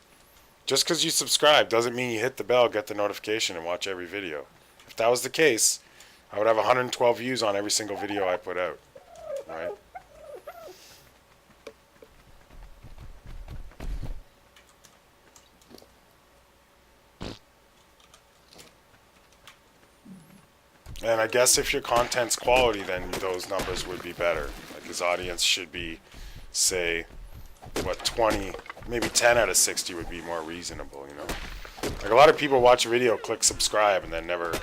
just because you subscribe doesn't mean you hit the bell, get the notification, and watch every video. If that was the case, I would have 112 views on every single video I put out, right? And I guess if your content's quality, then those numbers would be better. Like, his audience should be, say, what, 20, maybe 10 out of 60 would be more reasonable, you know? Like, a lot of people watch a video, click subscribe, and then never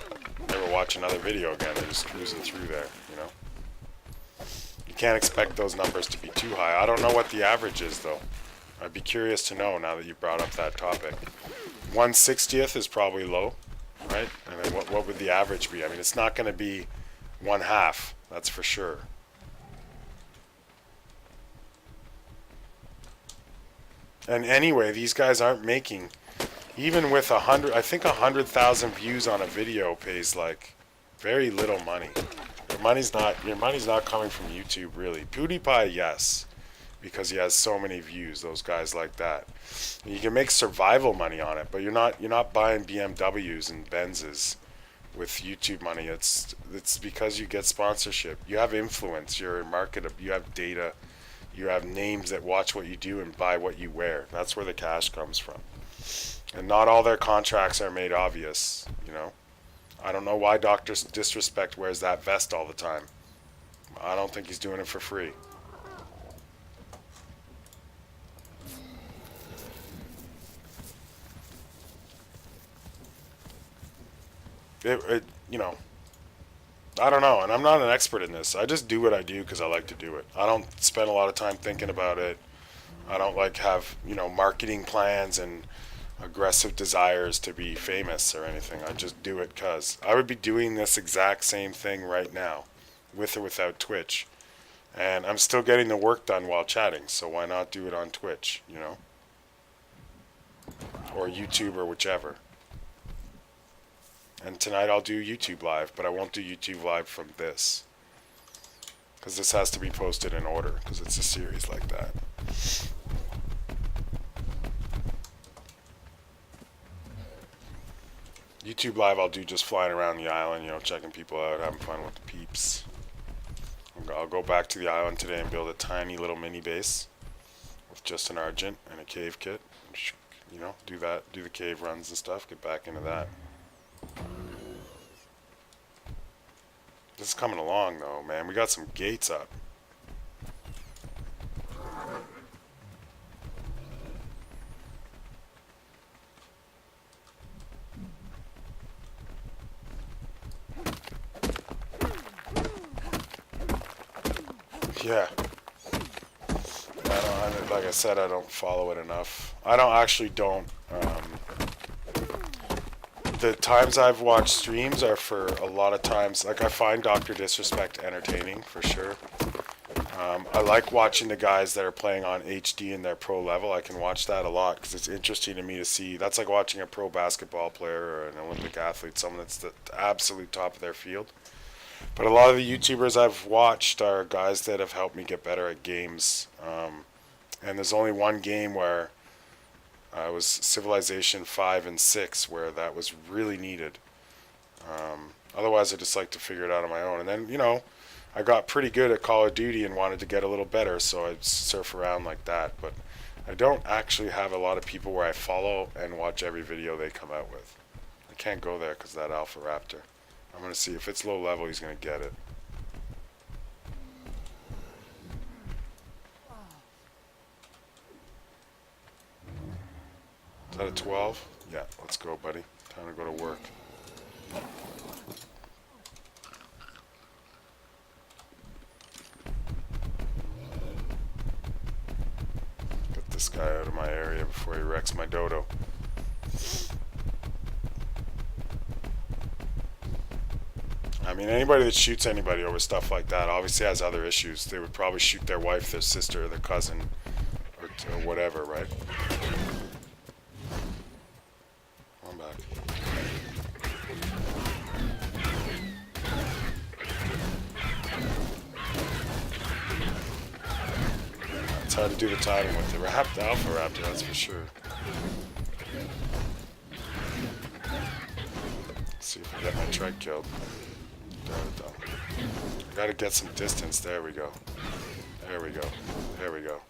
watch another video again. They're just cruising through there, you know? You can't expect those numbers to be too high. I don't know what the average is, though. I'd be curious to know now that you brought up that topic. 1/60th is probably low, right? And then what would the average be? I mean, it's not going to be 1/2, that's for sure. And anyway, these guys aren't making, even with 100, I think 100,000 views on a video pays like very little money. Your money's not coming from YouTube, really. PewDiePie, yes, because he has so many views. Those guys like that. And you can make survival money on it, but you're not buying BMWs and Benzes with YouTube money. It's because you get sponsorship. You have influence. You're in market. You have data. You have names that watch what you do and buy what you wear. That's where the cash comes from. And not all their contracts are made obvious, you know. I don't know why Dr. Disrespect wears that vest all the time. I don't think he's doing it for free. You know, I don't know, and I'm not an expert in this. I just do what I do because I like to do it. I don't spend a lot of time thinking about it. I don't like have, marketing plans and aggressive desires to be famous or anything. I just do it because I would be doing this exact same thing right now, with or without Twitch. And I'm still getting the work done while chatting, so why not do it on Twitch, or YouTube or whichever. And tonight I'll do YouTube Live, but I won't do YouTube Live from this. Because this has to be posted in order, because it's a series like that. YouTube Live I'll do just flying around the island, checking people out, having fun with the peeps. I'll go back to the island today and build a tiny little mini base with just an Argent and a cave kit. Do that, do the cave runs and stuff, get back into that. This is coming along though, man. We got some gates up. Yeah. Like I said, I don't follow it enough. The times I've watched streams are for a lot of times, like I find Dr. Disrespect entertaining, for sure. I like watching the guys that are playing on HD in their pro level. I can watch that a lot because it's interesting to me to see. That's like watching a pro basketball player or an Olympic athlete, someone that's the absolute top of their field. But a lot of the YouTubers I've watched are guys that have helped me get better at games. And there's only one game where it was Civilization 5 and 6 where that was really needed. Otherwise, I just like to figure it out on my own. And then, I got pretty good at Call of Duty and wanted to get a little better, so I'd surf around like that. But I don't actually have a lot of people where I follow and watch every video they come out with. I can't go there because of that Alpha Raptor. I'm going to see if it's low level, he's going to get it. Is that a 12? Yeah, let's go, buddy. Time to go to work. Get this guy out of my area before he wrecks my dodo. I mean, anybody that shoots anybody over stuff like that obviously has other issues. They would probably shoot their wife, their sister, their cousin, or whatever, right? I'm back. It's hard to do the timing with the Alpha Raptor, that's for sure. Let's see if I get my trike killed. Gotta get some distance. There we go. There we go. There we go.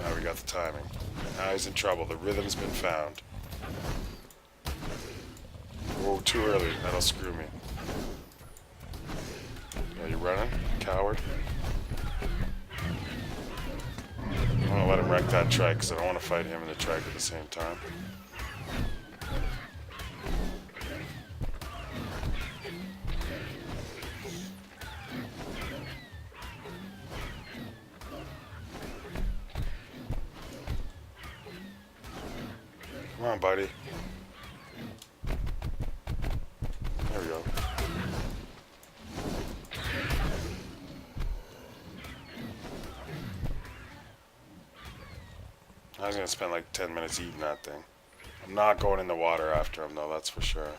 Now we got the timing. Now he's in trouble. The rhythm's been found. Whoa, too early. That'll screw me. Are you running, coward? I'm gonna let him wreck that trike because I don't want to fight him and the trike at the same time. Come on, buddy. There we go. I was going to spend like 10 minutes eating that thing. I'm not going in the water after him, though, that's for sure.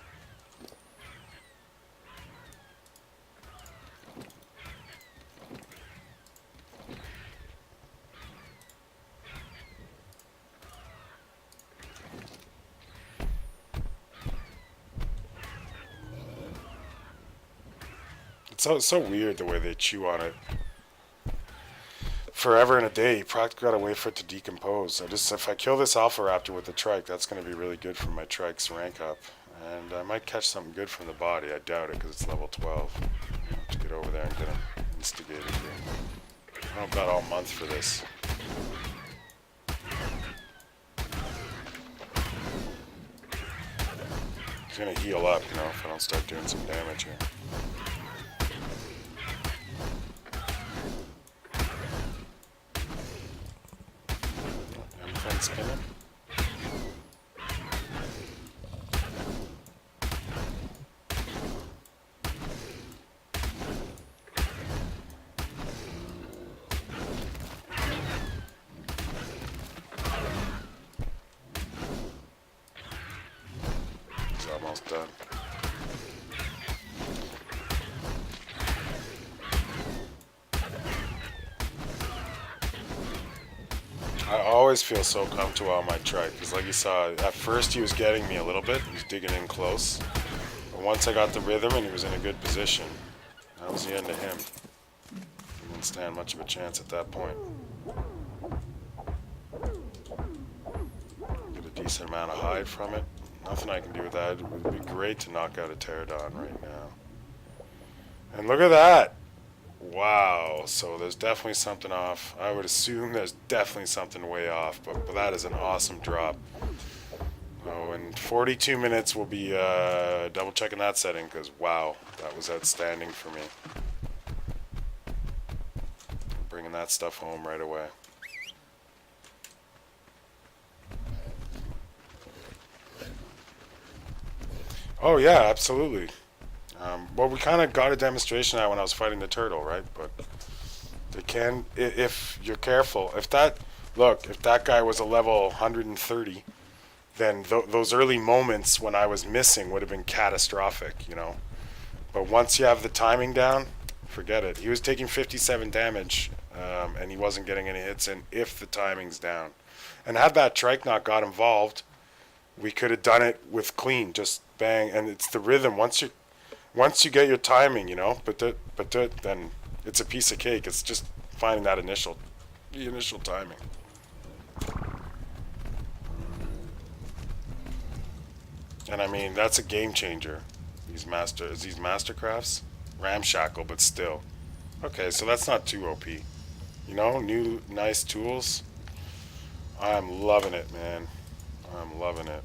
It's so weird the way they chew on it. Forever and a day, you practically gotta wait for it to decompose. If I kill this Alpha Raptor with the trike, that's gonna be really good for my trike's rank up. And I might catch something good from the body. I doubt it because it's level 12. I'll have to get over there and get him instigated here. I've got all month for this. He's gonna heal up, you know, if I don't start doing some damage here. Everything's spinning. He's almost done. I always feel so comfortable on my trike because, like you saw, at first he was getting me a little bit. He was digging in close. But once I got the rhythm and he was in a good position, that was the end of him. He didn't stand much of a chance at that point. Get a decent amount of hide from it. Nothing I can do with that. It would be great to knock out a pterodon right now. And look at that! Wow, so there's definitely something off. I would assume there's definitely something way off, but that is an awesome drop. Oh, in 42 minutes we'll be double checking that setting because wow, that was outstanding for me. Bringing that stuff home right away. Oh yeah, absolutely. Well, we kind of got a demonstration of that when I was fighting the turtle, right? But they can, if you're careful. If that guy was a level 130, then those early moments when I was missing would have been catastrophic, you know. But once you have the timing down, forget it. He was taking 57 damage, and he wasn't getting any hits in if the timing's down. And had that trike not got involved, we could have done it with clean, just bang. And it's the rhythm. Once you get your timing, you know, then it's a piece of cake. It's just finding that initial timing. And I mean, that's a game changer. These mastercrafts, ramshackle, but still. Okay, so that's not too OP. You know, new nice tools. I'm loving it, man. I'm loving it.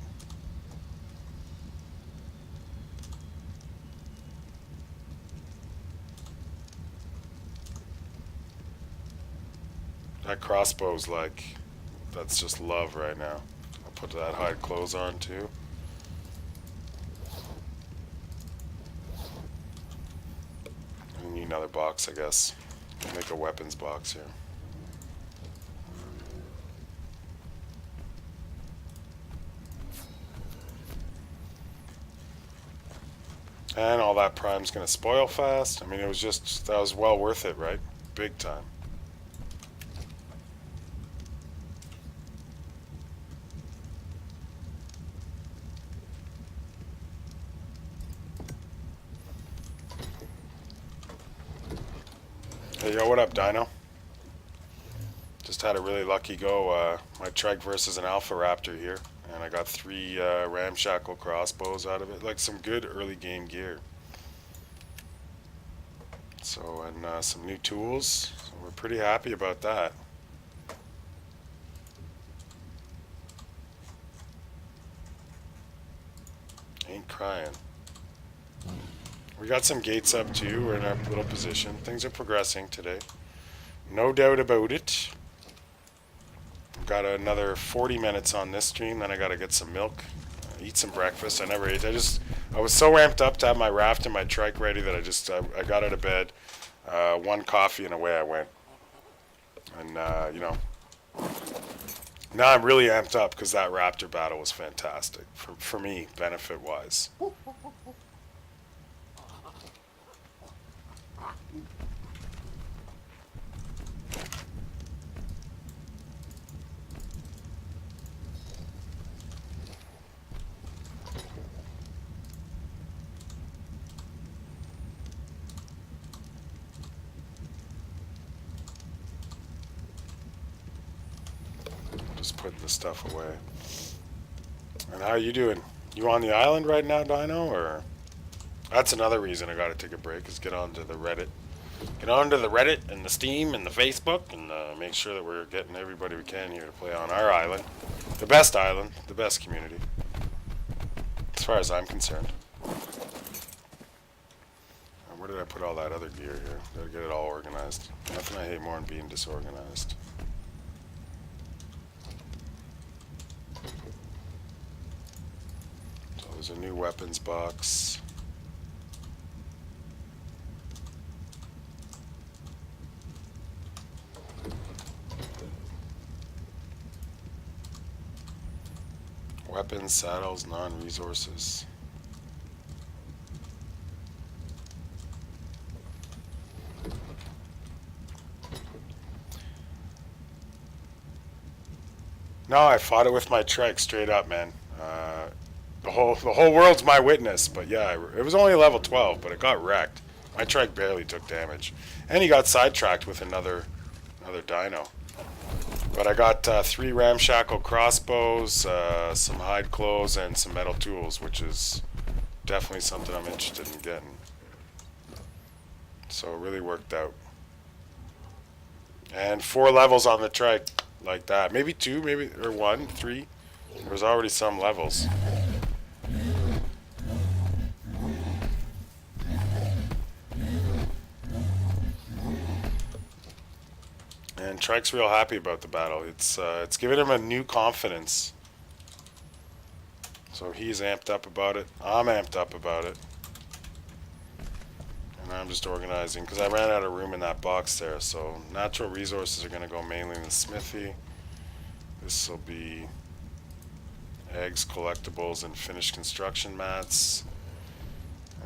That crossbow's like, that's just love right now. I'll put that hide clothes on too. I need another box, I guess. I'll make a weapons box here. And all that prime's gonna spoil fast. I mean, it was just, that was well worth it, right? Big time. Hey, yo, what up, Dino? Just had a really lucky go. My trike versus an Alpha Raptor here, and I got 3 ramshackle crossbows out of it. Like some good early game gear. So, and some new tools. So we're pretty happy about that. Ain't crying. We got some gates up too. We're in our little position. Things are progressing today. No doubt about it. Got another 40 minutes on this stream. Then I gotta get some milk, eat some breakfast. I never ate. I was so ramped up to have my raft and my trike ready that I got out of bed, 1 coffee and away I went. And you know, now I'm really amped up because that raptor battle was fantastic for me, benefit wise. Just putting the stuff away. And how are you doing? You on the island right now, Dino, or that's another reason I got to take a break is get onto the Reddit. Get onto the Reddit and the Steam and the Facebook and make sure that we're getting everybody we can here to play on our island. Island, the best community, as far as I'm concerned. And where did I put all that other gear here? Gotta get it all organized. Nothing I hate more than being disorganized. So there's a new weapons box. Weapons, saddles, non-resources. No, I fought it with my trike straight up, man. The whole world's my witness. But yeah, it was only level 12, but it got wrecked. My trike barely took damage, and he got sidetracked with another dino. But I got 3 ramshackle crossbows, some hide clothes, and some metal tools, which is definitely something I'm interested in getting. So it really worked out. And 4 levels on the trike like that. Maybe 2, maybe, or 1, 3. There was already some levels. And Trike's real happy about the battle. It's given him a new confidence. So he's amped up about it. I'm amped up about it. And I'm just organizing because I ran out of room in that box there. So natural resources are going to go mainly in the smithy. This will be eggs, collectibles, and finished construction mats.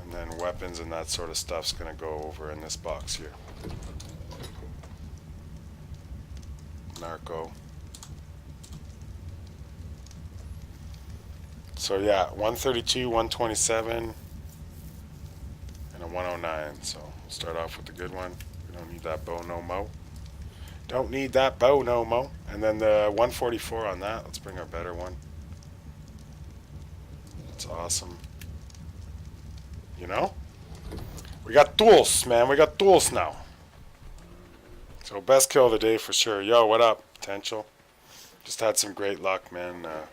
And then weapons and that sort of stuff's going to go over in this box here. Narco. So yeah, 132, 127, and a 109. So we'll start off with the good one. We don't need that bow no mo. Don't need that bow no mo. And then the 144 on that. Let's bring our better one. That's awesome. You know? We got tools, man. We got tools now. So best kill of the day for sure. Yo, what up? Potential. Just had some great luck, man. It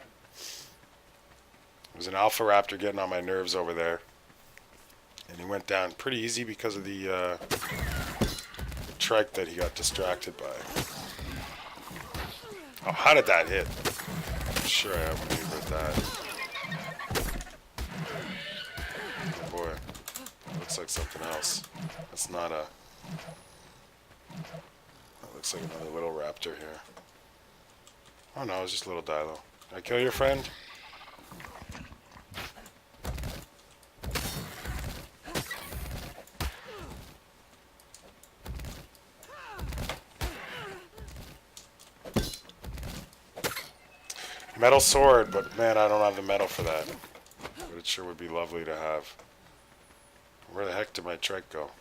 was an Alpha Raptor getting on my nerves over there. And he went down pretty easy because of the trike that he got distracted by. Oh, how did that hit? I'm sure I have one with that. Oh boy. Looks like something else. That's not a... That looks like another little raptor here. Oh no, it's just a little dilo. Did I kill your friend? Metal sword, but man, I don't have the metal for that. But it sure would be lovely to have. Where the heck did my trike go?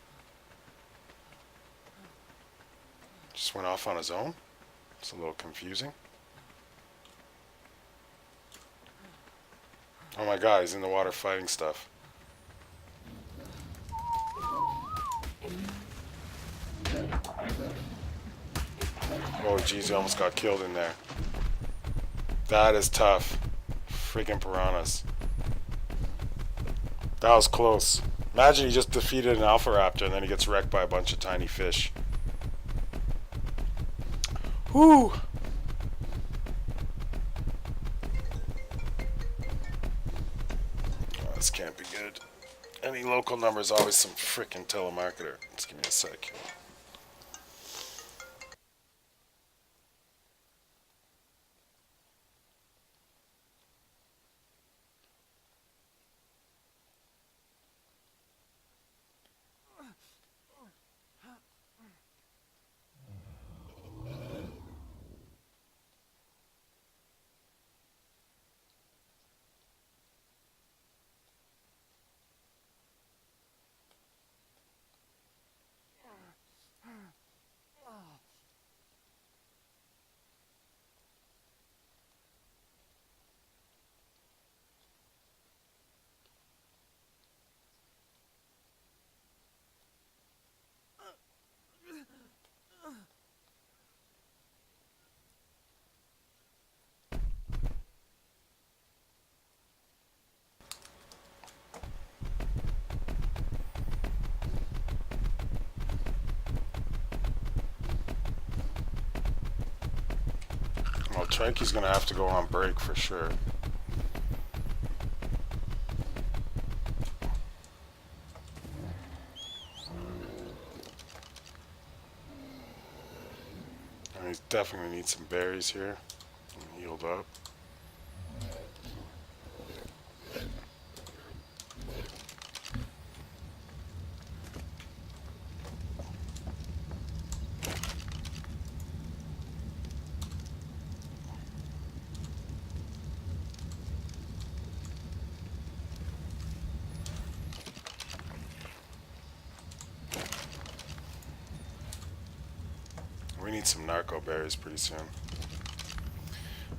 Just went off on his own? It's a little confusing. Oh my god, he's in the water fighting stuff. Oh jeez, he almost got killed in there. That is tough. Freaking piranhas. That was close. Imagine he just defeated an Alpha Raptor and then he gets wrecked by a bunch of tiny fish. Whew! Oh, this can't be good. Any local number is always some freaking telemarketer. Just give me a sec. Tranky's gonna have to go on break for sure. And he's definitely need some berries here. Healed up. We need some narco berries pretty soon.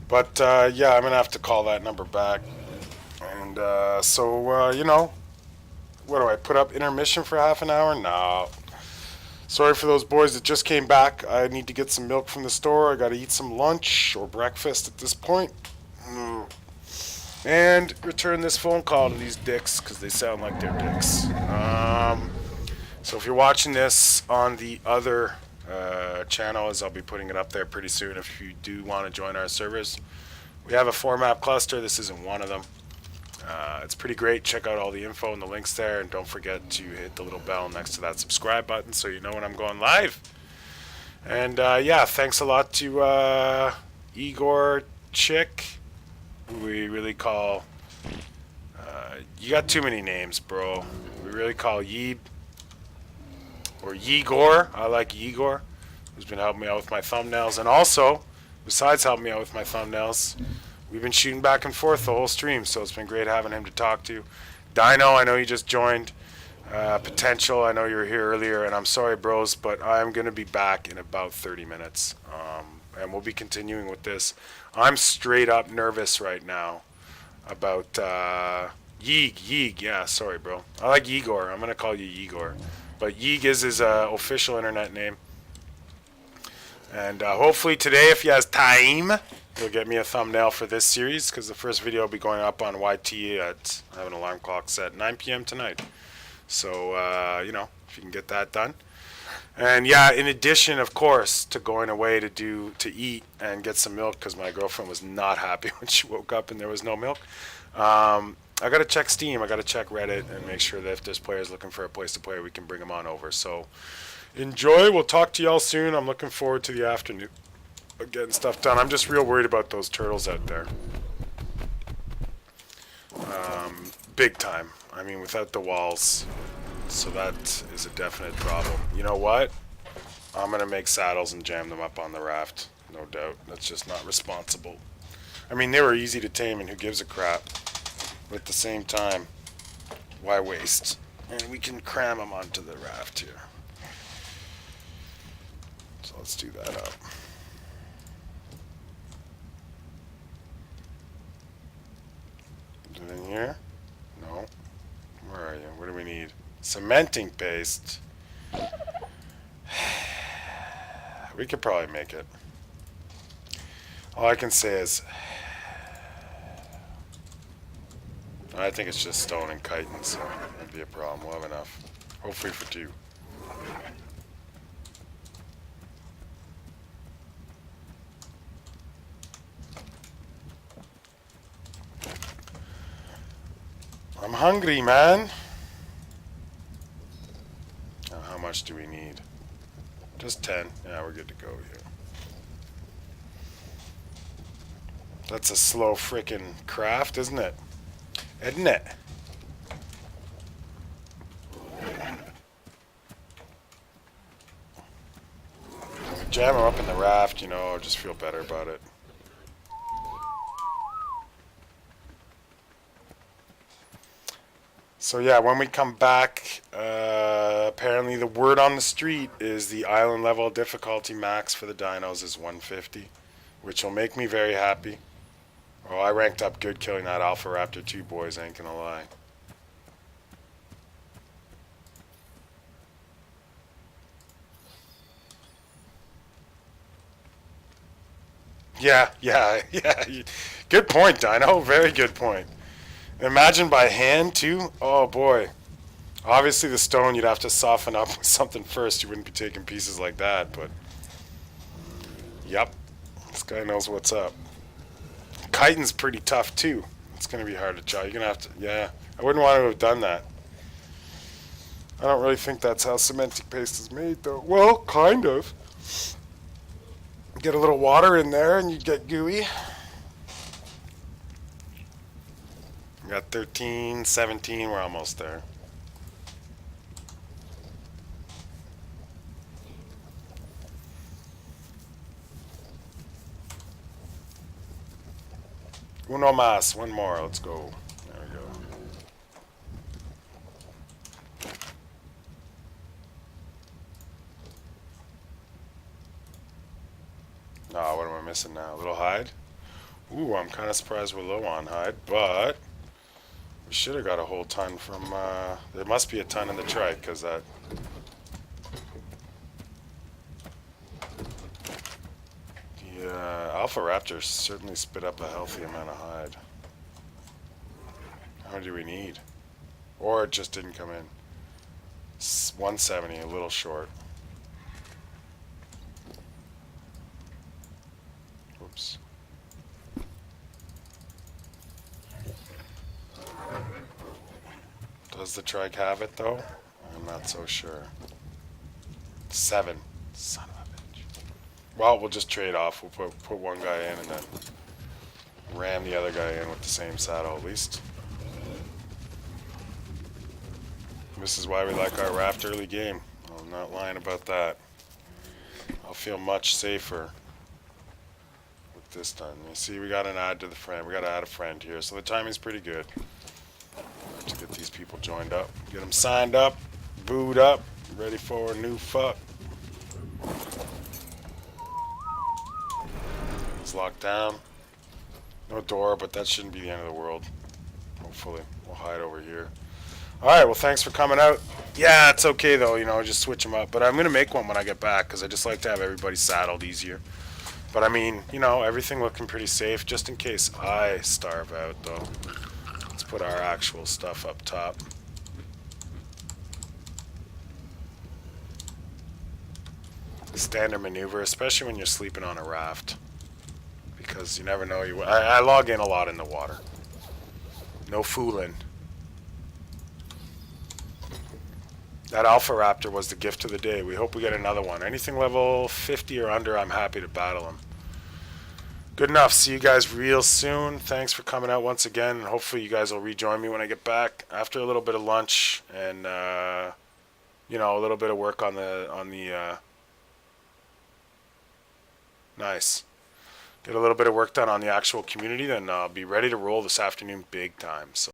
But yeah, I'm gonna have to call that number back. And so you know, what do I put up intermission for half an hour? No. Sorry for those boys that just came back. I need to get some milk from the store. I gotta eat some lunch or breakfast at this point. And return this phone call to these dicks because they sound like they're dicks. So if you're watching this on the other channel, as I'll be putting it up there pretty soon, if you do want to join our servers, we have a 4-map cluster. This isn't one of them. It's pretty great. Check out all the info and the links there, and don't forget to hit the little bell next to that subscribe button so you know when I'm going live. And yeah, thanks a lot to Igor Chick, who we really call you got too many names, bro. We really call Yeeb or Yegor. I like Yegor, who's been helping me out with my thumbnails. And also, besides helping me out with my thumbnails, we've been shooting back and forth the whole stream, so it's been great having him to talk to. Dino, I know you just joined. Potential, I know you were here earlier, and I'm sorry, bros, but I'm going to be back in about 30 minutes. And we'll be continuing with this. I'm straight up nervous right now about Yeeg, yeah, sorry, bro. I like Igor. I'm going to call you Igor. But Yeeg is his official internet name. And hopefully today, if he has time, he'll get me a thumbnail for this series, because the first video will be going up on YT at, I have an alarm clock set, 9 p.m. tonight. So, you know, if you can get that done. And yeah, in addition, of course, to going away to eat and get some milk, because my girlfriend was not happy when she woke up and there was no milk. I got to check Steam, I got to check Reddit and make sure that if there's players looking for a place to play, we can bring them on over. So enjoy, we'll talk to y'all soon. I'm looking forward to the afternoon of getting stuff done. I'm just real worried about those turtles out there. Big time. I mean, without the walls. So that is a definite problem. You know what? I'm going to make saddles and jam them up on the raft. No doubt. That's just not responsible. I mean, they were easy to tame, and who gives a crap? But at the same time, why waste? And we can cram them onto the raft here. So let's do that up. Is it in here? No. Where are you? What do we need? Cementing paste. We could probably make it. All I can say is I think it's just stone and chitin, so that'd be a problem. We'll have enough. Hopefully for 2. I'm hungry, man. Now, how much do we need? Just 10. Yeah, we're good to go here. That's a slow frickin' craft, isn't it? Isn't it? Jam them up in the raft, you know, just feel better about it. So yeah, when we come back, apparently the word on the street is the island level difficulty max for the dinos is 150, which will make me very happy. Oh, I ranked up good killing that Alpha Raptor 2, boys, I ain't gonna lie. Yeah. Good point, Dino. Very good point. Imagine by hand, too? Oh, boy. Obviously, the stone you'd have to soften up with something first. You wouldn't be taking pieces like that, but... Yep. This guy knows what's up. Chitin's pretty tough too. It's gonna be hard to chop. You're gonna have to, yeah. I wouldn't want to have done that. I don't really think that's how cementing paste is made though. Well, kind of. Get a little water in there and you get gooey. We got 13, 17, we're almost there. Uno más, one more, let's go. There we go. Oh, what am I missing now? A little hide? Ooh, I'm kind of surprised we're low on hide, but we should have got a whole ton from, there must be a ton in the trike, because that... The Alpha Raptor certainly spit up a healthy amount of hide. How many do we need? Or it just didn't come in. 170, a little short. Whoops. Does the trike have it though? I'm not so sure. 7. Son of a bitch. Well, we'll just trade off. We'll put one guy in and then ram the other guy in with the same saddle at least. This is why we like our raft early game. I'm not lying about that. I'll feel much safer with this done. You see, we got an add to the friend. We got to add a friend here, so the timing's pretty good. Let's get these people joined up. Get them signed up, booed up, ready for a new fuck. It's locked down. No door, but that shouldn't be the end of the world. Hopefully. We'll hide over here. Alright, well, thanks for coming out. Yeah, it's okay, though, you know, just switch them up. But I'm going to make one when I get back, because I just like to have everybody saddled easier. But, I mean, you know, everything looking pretty safe, just in case I starve out, though. Let's put our actual stuff up top. Standard maneuver, especially when you're sleeping on a raft. Because you never know. I log in a lot in the water. No fooling. That Alpha Raptor was the gift of the day. We hope we get another one. Anything level 50 or under, I'm happy to battle him. Good enough. See you guys real soon. Thanks for coming out once again. And hopefully you guys will rejoin me when I get back after a little bit of lunch and you know, a little bit of work on the nice. Get a little bit of work done on the actual community, then I'll be ready to roll this afternoon big time. So